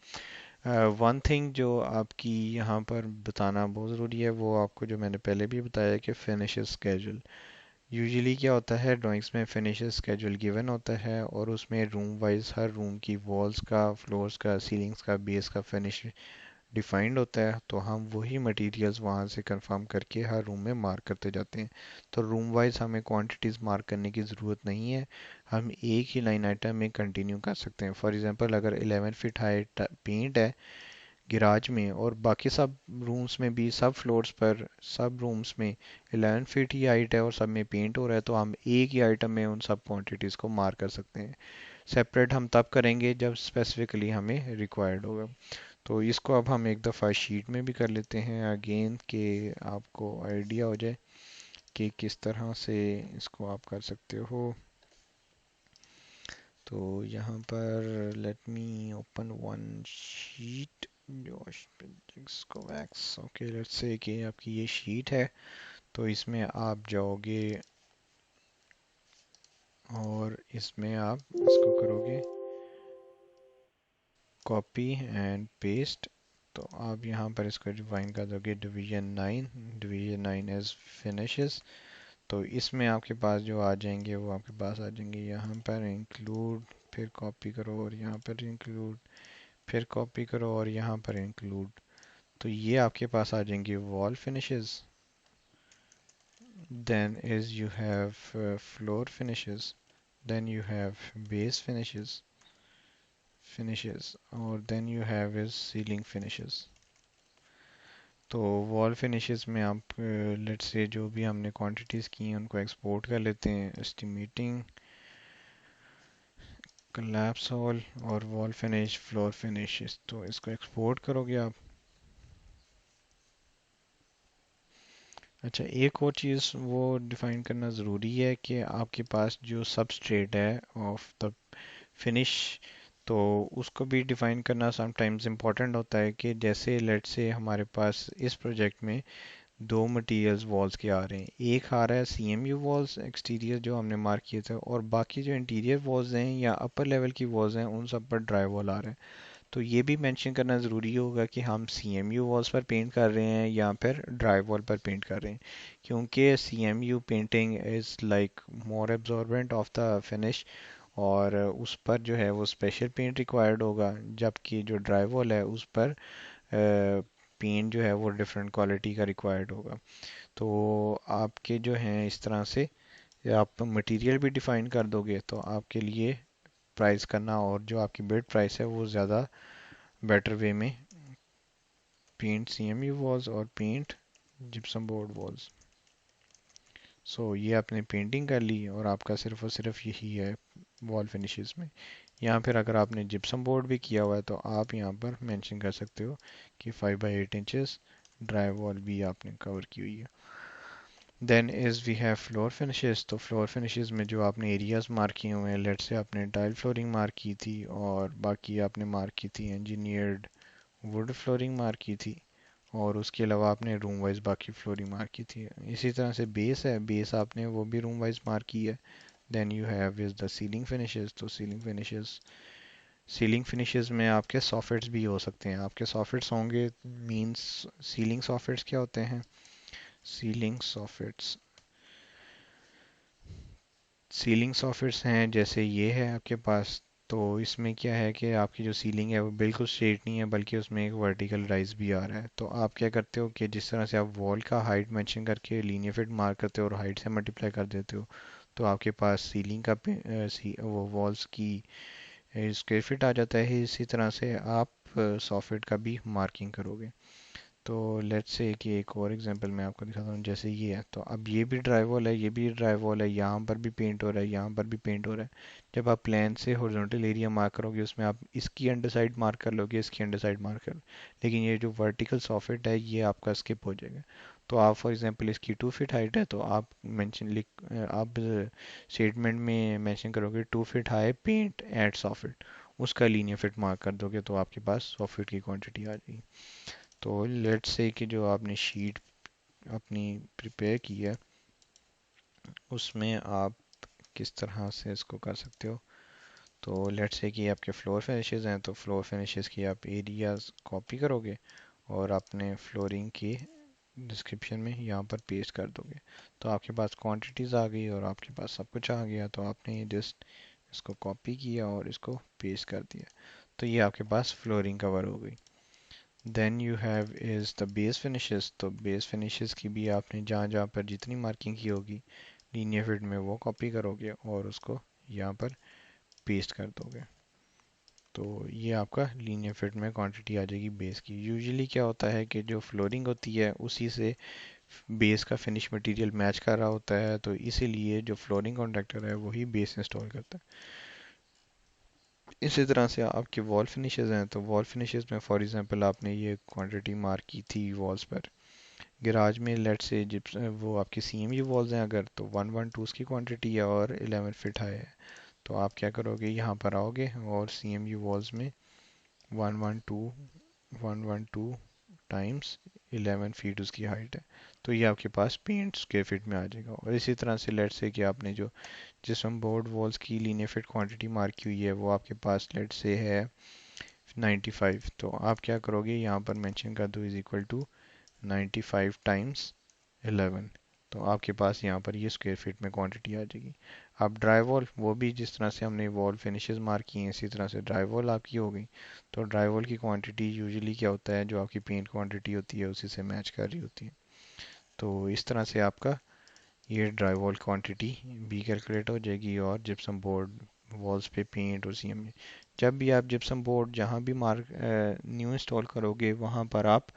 वन थिंग जो आपकी यहाँ पर बताना बहुत ज़रूरी है, वो आपको जो मैंने पहले भी बताया कि फिनिशेस स्केड्यूल। यूजुअली क्या होता है, ड्राइंग्स में फिनिशेस स्केड्यूल गिवन होता है और उसमें रूम वाइज हर रूम की वॉल्स का, फ्लोर्स का, सीलिंग्स का, बेस का फिनिश डिफाइंड होता है। तो हम वही मटेरियल्स वहाँ से कंफर्म करके हर रूम में मार्क करते जाते हैं। तो रूम वाइज हमें क्वांटिटीज़ मार्क करने की ज़रूरत नहीं है, हम एक ही लाइन आइटम में कंटिन्यू कर सकते हैं। फॉर एग्जांपल अगर 11 फीट हाई पेंट है गिराज में और बाकी सब रूम्स में भी, सब फ्लोर्स पर, सब रूम्स में 11 फीट ही हाइट है और सब में पेंट हो रहा है, तो हम एक ही आइटम में उन सब क्वांटिटीज़ को मार्क कर सकते हैं। सेपरेट हम तब करेंगे जब स्पेसिफिकली हमें रिक्वायर्ड होगा। तो इसको अब हम एक दफ़ा शीट में भी कर लेते हैं अगेन, कि आपको आइडिया हो जाए कि किस तरह से इसको आप कर सकते हो। तो यहाँ पर let me open one sheet, जोश को वैक्स, ओके लेट्स से कि आपकी ये शीट है। तो इसमें आप जाओगे और इसमें आप इसको करोगे कॉपी एंड पेस्ट। तो आप यहाँ पर इसको डिफाइन कर दोगे डिवीजन 9, डिवीजन 9 एज फिनिशेस। तो इसमें आपके पास जो आ जाएंगे वो आपके पास आ जाएंगे यहाँ पर इंक्लूड, फिर कॉपी करो और यहाँ पर इंक्लूड, फिर कॉपी करो और यहाँ पर इंक्लूड। तो ये आपके पास आ जाएंगे wall finishes. Then is you have floor finishes, then you have base finishes और then you have is ceiling finishes. तो वॉल फिनिशेस में आप लेट्स से जो भी हमने क्वांटिटीज़ की हैं उनको एक्सपोर्ट कर लेते हैं, एस्टिमेटिंग collapse हॉल और वॉल फिनिश, फ्लोर फिनिश, तो इसको एक्सपोर्ट करोगे आप। अच्छा, एक और चीज़ वो डिफाइन करना ज़रूरी है कि आपके पास जो सबस्ट्रेट है ऑफ द फिनिश, तो उसको भी डिफाइन करना समटाइम्स इम्पॉर्टेंट होता है। कि जैसे लेट्स से हमारे पास इस प्रोजेक्ट में दो मटेरियल्स वॉल्स के आ रहे हैं, एक आ रहा है CMU वॉल्स एक्सटीरियर जो हमने मार्क किए थे, और बाकी जो इंटीरियर वॉल्स हैं या अपर लेवल की वॉल्स हैं उन सब पर ड्राई वॉल आ रहा है। तो ये भी मेंशन करना ज़रूरी होगा कि हम CMU वॉल्स पर पेंट कर रहे हैं या फिर ड्राई वॉल पर पेंट कर रहे हैं, क्योंकि CMU painting is like more absorbent of the finish, और उस पर जो है वो स्पेशल पेंट रिक्वायर्ड होगा, जबकि जो ड्राई वॉल है उस पर पेंट जो है वो डिफरेंट क्वालिटी का रिक्वायर्ड होगा। तो आपके जो हैं इस तरह से आप मटेरियल भी डिफाइन कर दोगे तो आपके लिए प्राइस करना, और जो आपकी बिड प्राइस है वो ज़्यादा बेटर वे में, पेंट CMU वॉल्स और पेंट जिप्सम बोर्ड वॉल्स। सो ये आपने पेंटिंग कर ली और आपका सिर्फ और सिर्फ यही है वॉल फिनिशेस में। यहाँ फिर अगर आपने जिप्सम बोर्ड भी किया हुआ है तो आप यहाँ पर मेंशन कर सकते हो कि 5 बाई 8 इंचेस ड्राई वॉल भी आपने कवर की हुई है। Then is we have floor finishes. तो फ्लोर फिनिशेस में जो आपने एरियाज मार्क किए हुए हैं, लेट से आपने टाइल फ्लोरिंग मार्क की थी और बाकी आपने मार्क की थी इंजीनियर्ड वुड फ्लोरिंग मार्क की थी, और उसके अलावा आपने रूम वाइज बाकी फ्लोरिंग मार्क की थी। इसी तरह से बेस है, बेस आपने वो भी रूम वाइज मार्क की है। Then you have is the ceiling finishes. तो सीलिंग फिनिशेस में आपके सॉफिट्स भी हो सकते हैं। आपके सॉफिट्स होंगे मींस, सीलिंग सॉफिट्स क्या होते हैं? सीलिंग सॉफिट्स, सीलिंग सॉफिट्स हैं जैसे ये है आपके पास। तो इसमें क्या है कि आपकी जो सीलिंग है वो बिल्कुल स्ट्रेट नहीं है, बल्कि उसमें एक वर्टिकल राइज भी आ रहा है। तो आप क्या करते हो कि जिस तरह से आप वॉल का हाइट मेंशन करके लीनियर फिट मार्क करते हो और हाइट से मल्टीप्लाई कर देते हो, तो आपके पास सीलिंग का वो वॉल्स की स्क्वायर फिट आ जाता है। इसी तरह से आप सॉफिट का भी मार्किंग करोगे। तो लेट्स से कि एक और एग्जांपल मैं आपको दिखाता हूँ, जैसे ये है, तो अब ये भी ड्राई वॉल है, ये भी ड्राई वॉल है, यहाँ पर भी पेंट हो रहा है, यहाँ पर भी पेंट हो रहा है। जब आप प्लान से हॉरिजॉन्टल एरिया मार्क करोगे, उसमें आप इसकी अंडर साइड मार्क कर लोगे, इसकी अंडर साइड मार्क कर, लेकिन ये जो वर्टिकल सॉफिट है ये आपका स्किप हो जाएगा। तो आप फॉर एग्जांपल इसकी 2 फीट हाइट है, तो आप मेंशन लिख आप स्टेटमेंट में मेंशन करोगे 2 feet high paint at soffit, उसका लीनियर फिट मार्क कर दोगे तो आपके पास सॉफिट की क्वांटिटी आ जाएगी। तो लेट्स से कि जो आपने शीट अपनी प्रिपेयर की है, उसमें आप किस तरह से इसको कर सकते हो। तो लेट्स से कि आपके फ्लोर फिनिशेस हैं, तो फ्लोर फिनिशेस की आप एरियाज कॉपी करोगे और अपने फ्लोरिंग की डिस्क्रिप्शन में यहाँ पर पेस्ट कर दोगे। तो आपके पास क्वांटिटीज़ आ गई और आपके पास सब कुछ आ गया, तो आपने जस्ट इसको कॉपी किया और इसको पेस्ट कर दिया, तो ये आपके पास फ्लोरिंग कवर हो गई। Then you have is the base finishes, तो बेस फिनिशेस की भी आपने जहाँ जहाँ पर जितनी मार्किंग की होगी लीनियर फिट में वो कॉपी करोगे और उसको यहाँ पर पेस्ट कर दोगे। तो ये आपका लीनियर फिट में क्वांटिटी आ जाएगी बेस की। यूजुअली क्या होता है कि जो फ्लोरिंग होती है उसी से बेस का फिनिश मटेरियल मैच कर रहा होता है, तो इसीलिए जो फ्लोरिंग कॉन्ट्रैक्टर है वही बेस इंस्टॉल करता है। इसी तरह से आपके वॉल फिनिशेस हैं, तो वॉल फिनिशेस में फॉर एग्जांपल आपने ये क्वांटिटी मार्क की थी वॉल्स पर, गैराज में लेट से जिप्स वो आपकी सीएमयू वॉल्स हैं अगर, तो 112 उसकी क्वांटिटी है और 11 फिट हाई है। तो आप क्या करोगे, यहाँ पर आओगे और सीएमयू वॉल्स में 112 112 टाइम्स 11 फीट उसकी हाइट है, तो ये आपके पास पेंट स्क्वायर फीट में आ जाएगा। और इसी तरह से लेट से कि आपने जो जिसम बोर्ड वॉल्स की लीनियर फिट क्वांटिटी मार्क की हुई है वो आपके पास लेट से है 95, तो आप क्या करोगे, यहाँ पर मेंशन कर दो इज इक्वल टू 95 टाइम्स 11, तो आपके पास यहाँ पर ये स्क्वायर फीट में क्वांटिटी आ जाएगी। अब ड्राई वॉल, वो भी जिस तरह से हमने वॉल फिनिशेस मार्क किए हैं इसी तरह से ड्राई वॉल आपकी हो गई। तो ड्राई वॉल की क्वांटिटी यूजुअली क्या होता है, जो आपकी पेंट क्वांटिटी होती है उसी से मैच कर रही होती है। तो इस तरह से आपका ये ड्राई वॉल क्वांटिटी भी कैलकुलेट हो जाएगी। और जिप्सम बोर्ड वॉल्स पे पेंट और सीएम, जब भी आप जिप्सम बोर्ड जहाँ भी मार्क न्यू इंस्टॉल करोगे वहाँ पर आप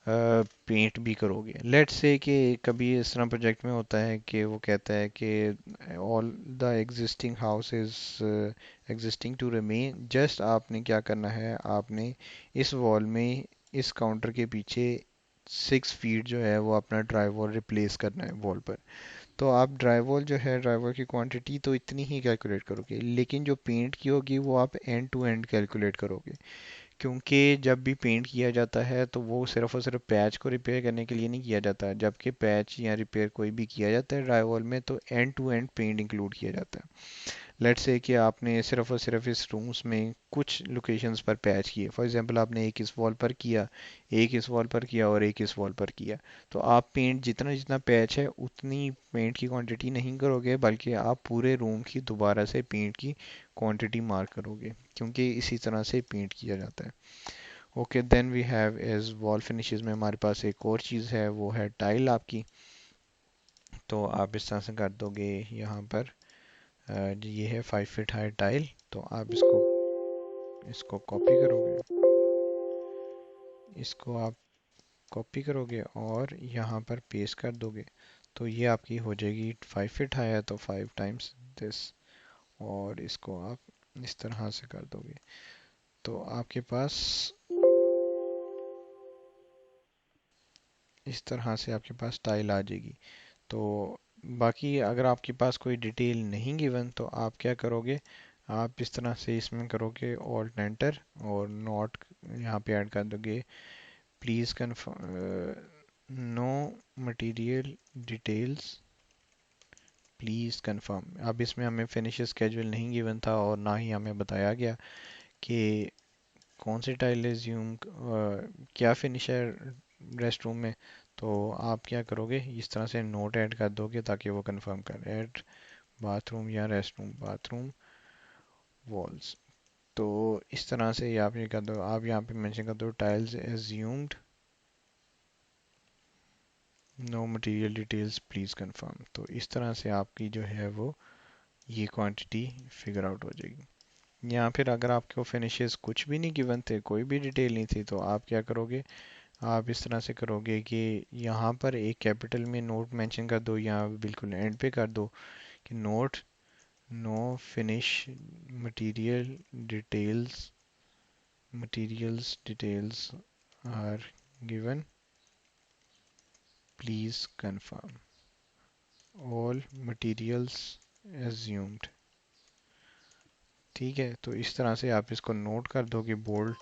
पेंट भी करोगे। लेट्स से कि कभी इस तरह प्रोजेक्ट में होता है कि वो कहता है कि all the existing house is existing to remain, just आपने क्या करना है, आपने इस वॉल में इस काउंटर के पीछे 6 फीट जो है वो अपना ड्राई वॉल रिप्लेस करना है वॉल पर। तो आप ड्राई वॉल जो है ड्राई वॉल की क्वांटिटी तो इतनी ही कैलकुलेट करोगे, लेकिन जो पेंट की होगी वो आप एंड टू एंड कैलकुलेट करोगे। क्योंकि जब भी पेंट किया जाता है तो वो सिर्फ और सिर्फ पैच को रिपेयर करने के लिए नहीं किया जाता, जबकि पैच या रिपेयर कोई भी किया जाता है ड्राई वॉल में तो end to end paint include किया जाता है। लेट्स से कि आपने सिर्फ और सिर्फ इस रूम्स में कुछ लोकेशंस पर पैच किए, फॉर एग्जांपल आपने एक इस वॉल पर किया, एक इस वॉल पर किया और एक इस वॉल पर किया, तो आप पेंट जितना जितना पैच है उतनी पेंट की क्वांटिटी नहीं करोगे, बल्कि आप पूरे रूम की दोबारा से पेंट की क्वांटिटी मार्क करोगे, क्योंकि इसी तरह से पेंट किया जाता है। Okay, then we have is wall finishes में हमारे पास एक और चीज़ है, वो है टाइल आपकी। तो आप इस तरह से कर दोगे यहाँ पर ये है 5 फीट हाई टाइल, तो आप इसको इसको कॉपी करोगे, इसको आप कॉपी करोगे और यहाँ पर पेस्ट कर दोगे, तो ये आपकी हो जाएगी 5 फीट हाई है तो 5 टाइम्स दिस, और इसको आप इस तरह से कर दोगे, तो आपके पास इस तरह से आपके पास टाइल आ जाएगी। तो बाकी अगर आपके पास कोई डिटेल नहीं गिवन तो आप क्या करोगे, आप इस तरह से इसमें करोगे ऑल्ट एंटर और नोट यहाँ पे ऐड कर दोगे, please confirm no material details please confirm. अब इसमें हमें फिनिश स्केड्यूल नहीं गिवन था और ना ही हमें बताया गया कि कौन सी टाइल एज्यूम क्या फिनिश है रेस्ट रूम में। तो आप क्या करोगे, इस तरह से नोट ऐड कर दोगे ताकि वो कंफर्म कर ऐड बाथरूम या रेस्ट रूम बाथरूम वॉल्स। तो इस तरह से आप ये कर दो, आप यहाँ पे मेंशन कर दो tiles assumed no material details please confirm. तो इस तरह से आपकी जो है वो ये क्वांटिटी फिगर आउट हो जाएगी। या फिर अगर आपको फिनिशेस कुछ भी नहीं गिवन थे, कोई भी डिटेल नहीं थी, तो आप क्या करोगे, आप इस तरह से करोगे कि यहाँ पर एक कैपिटल में नोट मेंशन कर दो, या बिल्कुल एंड पे कर दो कि note no finish material details materials details are given, please confirm all materials assumed। ठीक है, तो इस तरह से आप इसको नोट कर दो कि बोल्ड,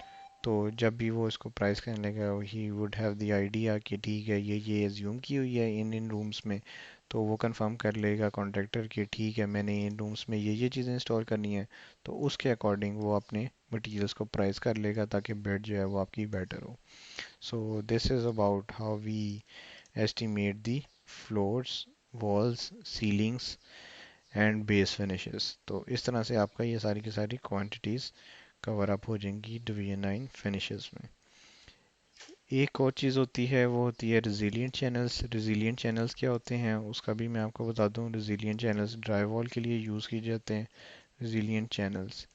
तो जब भी वो इसको प्राइस करने लगा he would have the idea कि ठीक है ये एज्यूम की हुई है इन इन रूम्स में। तो वो कंफर्म कर लेगा कॉन्ट्रैक्टर कि ठीक है मैंने इन रूम्स में ये चीज़ें इंस्टॉल करनी है। तो उसके अकॉर्डिंग वो अपने मटेरियल्स को प्राइस कर लेगा ताकि बेड जो है वो आपकी बेटर हो। So this is about how we estimate the floors, walls, ceilings and base finishes। तो इस तरह से आपका ये सारी की सारी क्वांटिटीज कवर अप हो जाएंगी डिवीजन 9 फिनिशेस में। एक और चीज़ होती है वो होती है रेजिलिएंट चैनल्स। रेजिलिएंट चैनल्स क्या होते हैं उसका भी मैं आपको बता दूं। रेजिलिएंट चैनल्स ड्राईवॉल के लिए यूज़ किए जाते हैं। रेजिलिएंट चैनल्स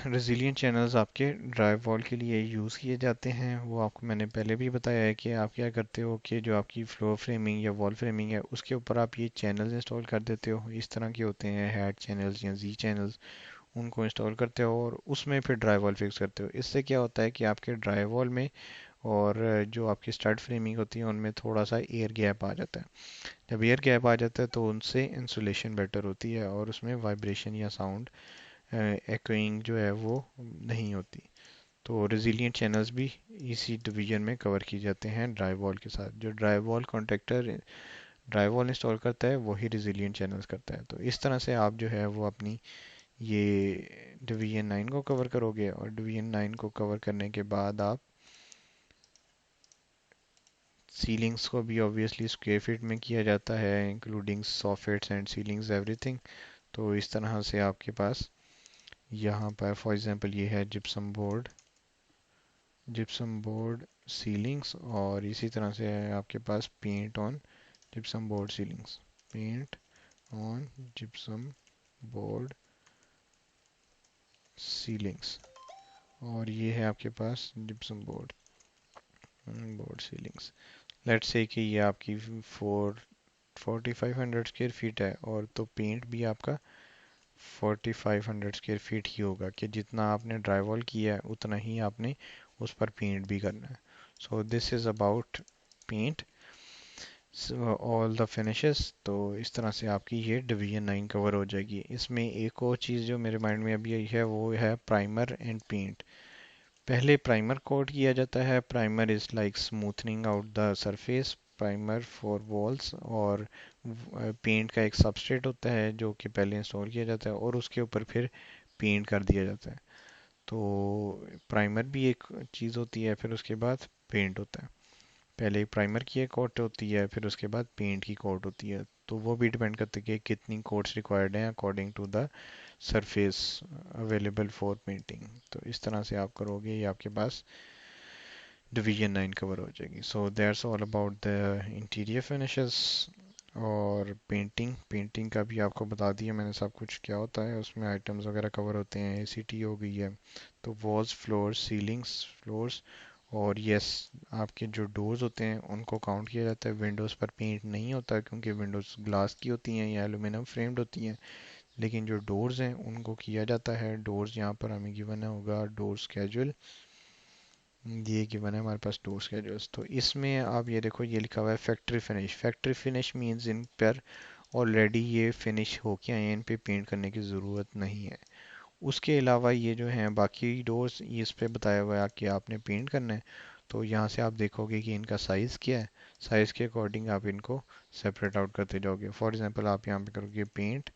रेजिलिएंट चैनल्स आपके ड्राइव वॉल के लिए यूज़ किए जाते हैं। वो आपको मैंने पहले भी बताया है कि आप क्या करते हो कि जो आपकी फ्लोर फ्रेमिंग या वॉल फ्रेमिंग है उसके ऊपर आप ये चैनल्स इंस्टॉल कर देते हो। इस तरह के होते हैं हैट चैनल्स या जी चैनल्स, उनको इंस्टॉल करते हो और उसमें फिर ड्राई वॉल फिक्स करते हो। इससे क्या होता है कि आपके ड्राई वॉल में और जो आपकी स्टड फ्रेमिंग होती है उनमें थोड़ा सा एयर गैप आ जाता है। जब एयर गैप आ जाता है तो उनसे इंसुलेशन बेटर होती है और उसमें वाइब्रेशन या साउंड एकोइंग जो है वो नहीं होती। तो रेजिलिएंट चैनल्स भी इसी डिवीजन में कवर किए जाते हैं ड्राई वॉल के साथ। जो dry wall contractor dry wall install करता है वही रेजिलिएंट चैनल्स करता है। तो इस तरह से आप जो है वो अपनी ये डिवीजन 9 को कवर करोगे और डिवीजन 9 को कवर करने के बाद आप सीलिंग्स को भी ऑब्वियसली स्क्वायर फीट में किया जाता है इंक्लूडिंग सॉफिट्स एंड सीलिंग्स एवरीथिंग। तो इस तरह से आपके पास यहाँ पर फॉर एग्जांपल ये है जिप्सम बोर्ड सीलिंग्स, और इसी तरह से है आपके पास paint on gypsum board ceilings, paint on gypsum board ceilings, और ये है आपके पास gypsum board ceilings. Let's say कि ये आपकी 4500 स्क्वायर फीट है और तो पेंट भी आपका 4500 स्क्वायर फीट ही होगा कि जितना आपने ड्राईवॉल किया है उतना ही आपने उस पर पेंट भी करना है। So this is about paint all the finishes. तो इस तरह से आपकी ये डिवीजन 9 कवर हो जाएगी। इसमें एक और चीज़ जो मेरे माइंड में अभी आई है वो है प्राइमर एंड पेंट। पहले प्राइमर कोट किया जाता है। Primer is like smoothening out the surface primer for walls, और पेंट का एक सबस्ट्रेट होता है जो कि पहले इंस्टॉल किया जाता है और उसके ऊपर फिर पेंट कर दिया जाता है। तो प्राइमर भी एक चीज़ होती है, फिर उसके बाद पेंट होता है। पहले प्राइमर की एक कोट होती है फिर उसके बाद पेंट की कोट होती है। तो वो भी डिपेंड करता है कि कितनी कोट्स रिक्वायर्ड हैं according to the surface available for painting. तो इस तरह से आप करोगे ये आपके पास डिवीजन 9 कवर हो जाएगी। So that's all about the interior finishes. और पेंटिंग का भी आपको बता दिया मैंने सब कुछ क्या होता है। उसमें आइटम्स वगैरह कवर होते हैं, एसीटी हो गई है, तो वॉल्स फ्लोर्स सीलिंग्स फ्लोर्स, और यस आपके जो डोर्स होते हैं उनको काउंट किया जाता है। विंडोज़ पर पेंट नहीं होता क्योंकि विंडोज़ ग्लास की होती हैं या एलुमिनियम फ्रेम्ड होती हैं, लेकिन जो डोर्स हैं उनको किया जाता है। डोर्स यहाँ पर हमें गिवन होगा डोर स्केड्यूल, ये गिवन है हमारे पास डोर स्केड्यूल्स। तो इसमें आप ये देखो ये लिखा हुआ है factory finish. Factory finish means in पर ऑलरेडी ये फिनिश होके आए हैं, इन पे पेंट करने की ज़रूरत नहीं है। उसके अलावा ये जो हैं बाकी डोर्स इस पे बताया हुआ है कि आपने पेंट करना है। तो यहाँ से आप देखोगे कि इनका साइज़ क्या है, साइज़ के अकॉर्डिंग आप इनको सेपरेट आउट करते जाओगे। फॉर एग्जांपल आप यहाँ पे करोगे पेंट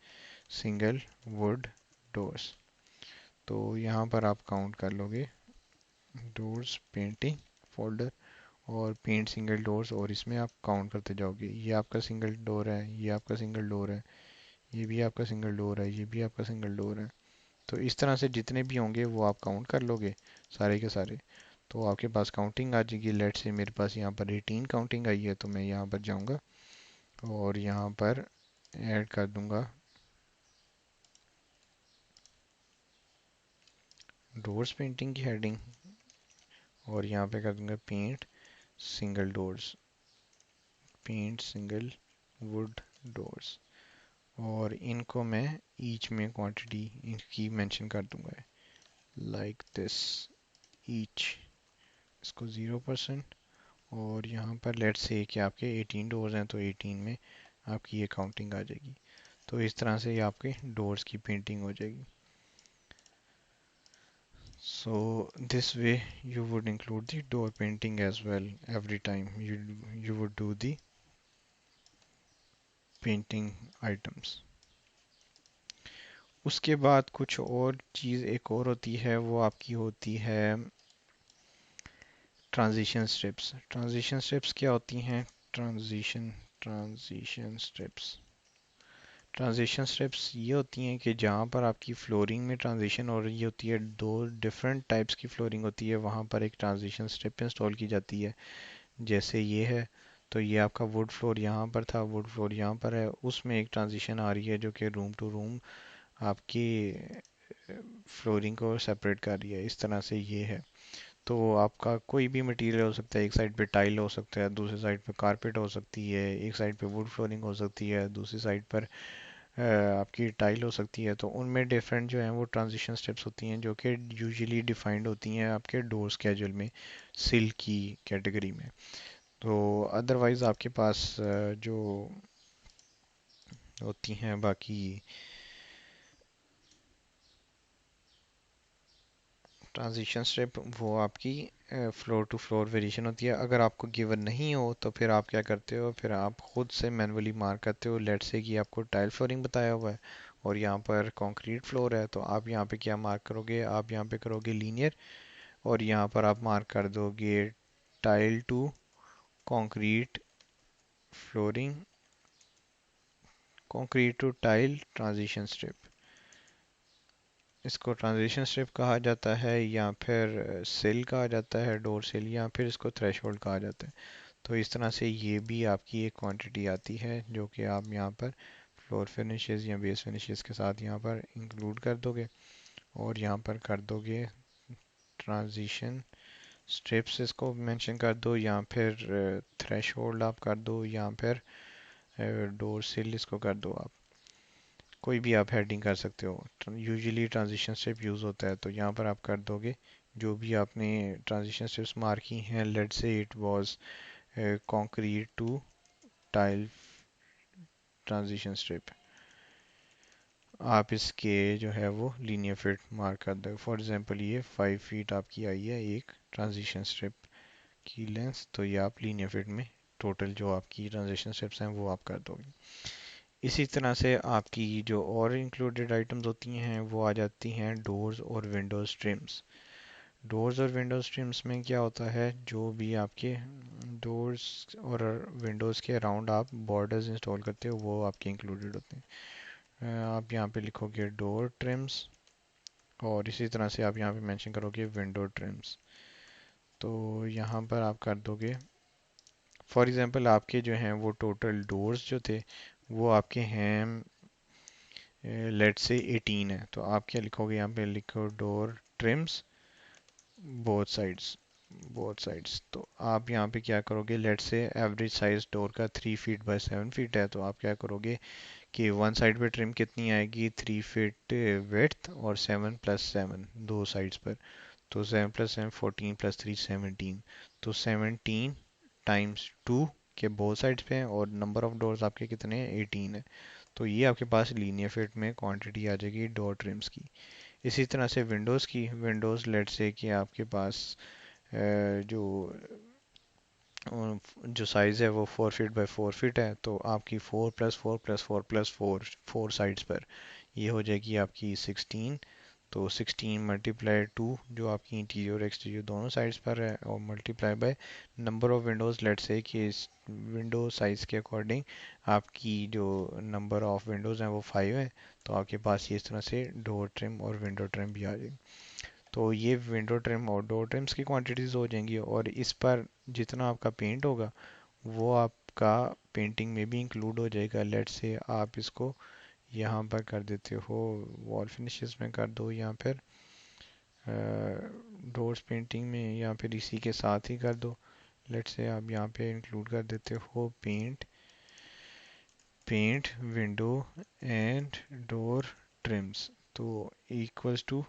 सिंगल वुड डोर्स, तो यहाँ पर आप काउंट कर लोगे डोर्स पेंटिंग फोल्डर और पेंट सिंगल डोर्स, और इसमें आप काउंट करते जाओगे। ये आपका सिंगल डोर है, ये आपका सिंगल डोर है, ये भी आपका सिंगल डोर है, ये भी आपका सिंगल डोर है। तो इस तरह से जितने भी होंगे वो आप काउंट कर लोगे सारे के सारे। तो आपके पास काउंटिंग आ जाएगी। लेट से मेरे पास यहाँ पर 18 काउंटिंग आई है, तो मैं यहाँ पर जाऊँगा और यहाँ पर ऐड कर दूँगा डोर्स पेंटिंग की हेडिंग, और यहाँ पे कर दूंगा paint single doors, paint single wood doors, और इनको मैं ईच में क्वांटिटी इनकी मेंशन कर दूंगा लाइक दिस ईच, इसको 0%। और यहाँ पर लेट्स से कि आपके 18 डोर्स हैं तो 18 में आपकी ये काउंटिंग आ जाएगी। तो इस तरह से ये आपके डोर्स की पेंटिंग हो जाएगी। So this way you would include the door painting as well every time you would do the painting items। उसके बाद कुछ और चीज़ एक और होती है, वो आपकी होती है ट्रांजिशन स्ट्रिप्स। ट्रांजिशन स्ट्रिप्स क्या होती हैं? ट्रांजिशन स्ट्रिप्स, ट्रांजिशन स्ट्रिप्स ये होती हैं कि जहाँ पर आपकी फ्लोरिंग में ट्रांजिशन हो रही होती है, दो डिफरेंट टाइप्स की फ्लोरिंग होती है, वहाँ पर एक ट्रांजिशन स्ट्रिप इंस्टॉल की जाती है। जैसे ये है, तो ये आपका वुड फ्लोर यहाँ पर था, वुड फ्लोर यहाँ पर है, उसमें एक ट्रांजिशन आ रही है जो कि रूम टू रूम आपकी फ्लोरिंग को सेपरेट कर रही है। इस तरह से ये है। तो आपका कोई भी मटेरियल हो सकता है, एक साइड पे टाइल हो सकता है, दूसरी साइड पे कारपेट हो सकती है, एक साइड पे वुड फ्लोरिंग हो सकती है, दूसरी साइड पर आपकी टाइल हो सकती है। तो उनमें डिफरेंट जो है वो ट्रांजिशन स्टेप्स होती हैं जो कि यूजुअली डिफाइंड होती हैं आपके डोर स्केड्यूल में, सिल की कैटेगरी में। तो अदरवाइज़ आपके पास जो होती हैं बाकी ट्रांजिशन स्टेप, वो आपकी फ्लोर टू फ्लोर वेरिएशन होती है। अगर आपको गिवन नहीं हो तो फिर आप क्या करते हो, फिर आप खुद से मैनुअली मार्क करते हो। लेट्स से कि आपको टाइल फ्लोरिंग बताया हुआ है और यहाँ पर कंक्रीट फ्लोर है, तो आप यहाँ पे क्या मार्क करोगे, आप यहाँ पे करोगे लीनियर, और यहाँ पर आप मार्क कर दोगे tile to concrete flooring, concrete to tile transition strip. इसको ट्रांजिशन स्ट्रिप कहा जाता है, या फिर सिल कहा जाता है, डोर सिल, या फिर इसको थ्रेशोल्ड कहा जाता है। तो इस तरह से ये भी आपकी एक क्वांटिटी आती है जो कि आप यहाँ पर फ्लोर फिनिशेस या बेस फिनिशेस के साथ यहाँ पर इंक्लूड कर दोगे, और यहाँ पर कर दोगे ट्रांजिशन स्ट्रिप्स, इसको मेंशन कर दो, या फिर थ्रेशोल्ड आप कर दो, या फिर डोर सिल इसको कर दो। आप कोई भी आप हेडिंग कर सकते हो। यूजुअली ट्रांजिशन स्ट्रिप यूज़ होता है, तो यहाँ पर आप कर दोगे जो भी आपने ट्रांजिशन स्ट्रिप्स मार्क की हैं। Let's say it was concrete to tile transition strip, आप इसके जो है वो लीनियर फिट मार्क कर दो। फॉर एग्जांपल ये 5 फीट आपकी आई है एक ट्रांजिशन स्ट्रिप की लेंथ, तो ये आप लीनियर फिट में टोटल जो आपकी ट्रांजिशन स्ट्रिप्स हैं वो आप कर दोगे। इसी तरह से आपकी जो और इंक्लूडेड आइटम्स होती हैं वो आ जाती हैं डोर्स और विंडोज ट्रिम्स। डोर्स और विंडोज ट्रिम्स में क्या होता है, जो भी आपके डोर्स और विंडोज़ के अराउंड आप बॉर्डर्स इंस्टॉल करते हो वो आपके इंक्लूडेड होते हैं। आप यहाँ पे लिखोगे डोर ट्रिम्स, और इसी तरह से आप यहाँ पे मेंशन करोगे विंडो ट्रिम्स। तो यहाँ पर आप कर दोगे, फॉर एग्जांपल आपके जो हैं वो टोटल डोर्स जो थे वो आपके हैं लेट से 18 है, तो आप क्या लिखोगे, यहाँ पे लिखो door TRIMS both sides, both sides. तो आप यहाँ पे क्या करोगे, लेट से एवरेज साइज डोर का 3 फीट बाय 7 फीट है, तो आप क्या करोगे कि वन साइड पे ट्रिम कितनी आएगी, 3 फीट विड्थ और 7+7 दो साइड्स पर। तो 7+7 14 प्लस 3 17, तो 17 टाइम्स 2 के बोथ साइड्स पे हैं, और नंबर ऑफ डोर्स आपके कितने हैं, 18 है। तो ये आपके पास लीनियर फिट में क्वांटिटी आ जाएगी डोर ट्रिम्स की। इसी तरह से विंडोज़ की, विंडोज़ लेट से कि आपके पास जो जो साइज़ है वो 4 फीट बाय 4 फीट है, तो आपकी 4+4+4+4 फोर साइड्स पर ये हो जाएगी आपकी 16। तो 16 × 2 जो आपकी इंटीरियर और एक्सटीरियर दोनों साइड्स पर है, और multiply by number of Windows, let's say कि इस विंडो साइज़ के अकॉर्डिंग आपकी जो नंबर ऑफ विंडोज़ हैं वो 5 है। तो आपके पास ये इस तरह से डोर ट्रिम और विंडो ट्रिम भी आ जाएगी। तो ये विंडो ट्रिम और डोर ट्रिम्स की क्वांटिटीज़ हो जाएंगी, और इस पर जितना आपका पेंट होगा वो आपका पेंटिंग में भी इंक्लूड हो जाएगा। लेट से आप इसको यहाँ पर कर देते हो वॉल फिनिशेस में कर दो, या फिर डोर्स पेंटिंग में या फिर इसी के साथ ही कर दो। लेट्स से आप यहाँ पे इंक्लूड कर देते हो paint paint window and door trims, तो equals to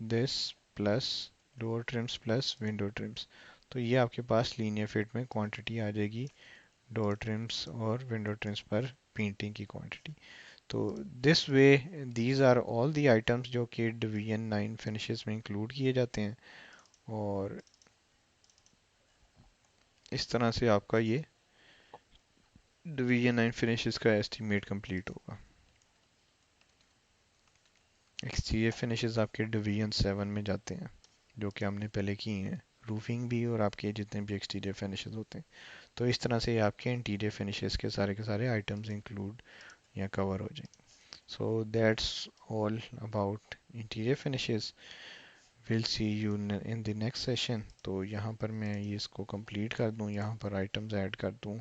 this plus door trims plus window trims. तो ये आपके पास लीनियर फिट में क्वांटिटी आ जाएगी डोर ट्रिम्स और विंडो ट्रिम्स पर पेंटिंग की क्वांटिटी। तो this way these are all the items जो कि डिवीजन 9 फिनिशेस में इंक्लूड किए जाते हैं, और इस तरह से आपका ये डिवीजन 9 फिनिशेस का एस्टीमेट कंप्लीट होगा। एक्सटीरियर फिनिशेस आपके डिवीजन 7 में जाते हैं जो कि हमने पहले की हैं, रूफिंग भी और आपके जितने भी एक्सटीरियर फिनिशेस होते हैं। तो इस तरह से आपके इंटीरियर फिनिशेस के सारे आइटम्स इंक्लूड या कवर हो जाएंगे। So that's all about interior finishes. Will see you in the next session. तो यहाँ पर मैं ये इसको कंप्लीट कर दूँ, यहाँ पर आइटम्स ऐड कर दूँ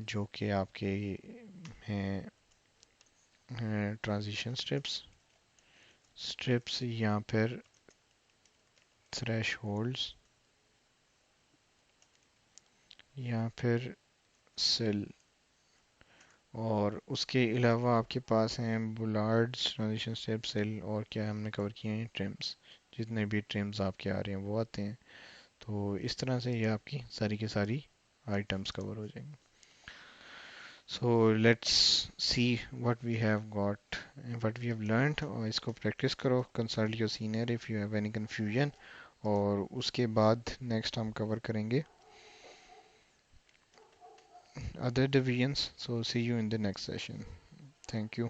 जो कि आपके हैं ट्रांजिशन स्ट्रिप्स स्ट्रिप्स या फिर थ्रेशहोल्ड्स या फिर सेल, और उसके अलावा आपके पास हैं बुलार्ड्स ट्रांजिशन स्टेप सेल, और क्या हमने कवर किए हैं ट्रिम्स, जितने भी ट्रिम्स आपके आ रहे हैं वो आते हैं। तो इस तरह से ये आपकी सारी की सारी आइटम्स कवर हो जाएंगे। So let's see what we have got, what we have learned, और इसको प्रैक्टिस करो, consult your senior if you have any confusion. और उसके बाद नेक्स्ट हम कवर करेंगे other divisions. So see you in the next session. Thank you.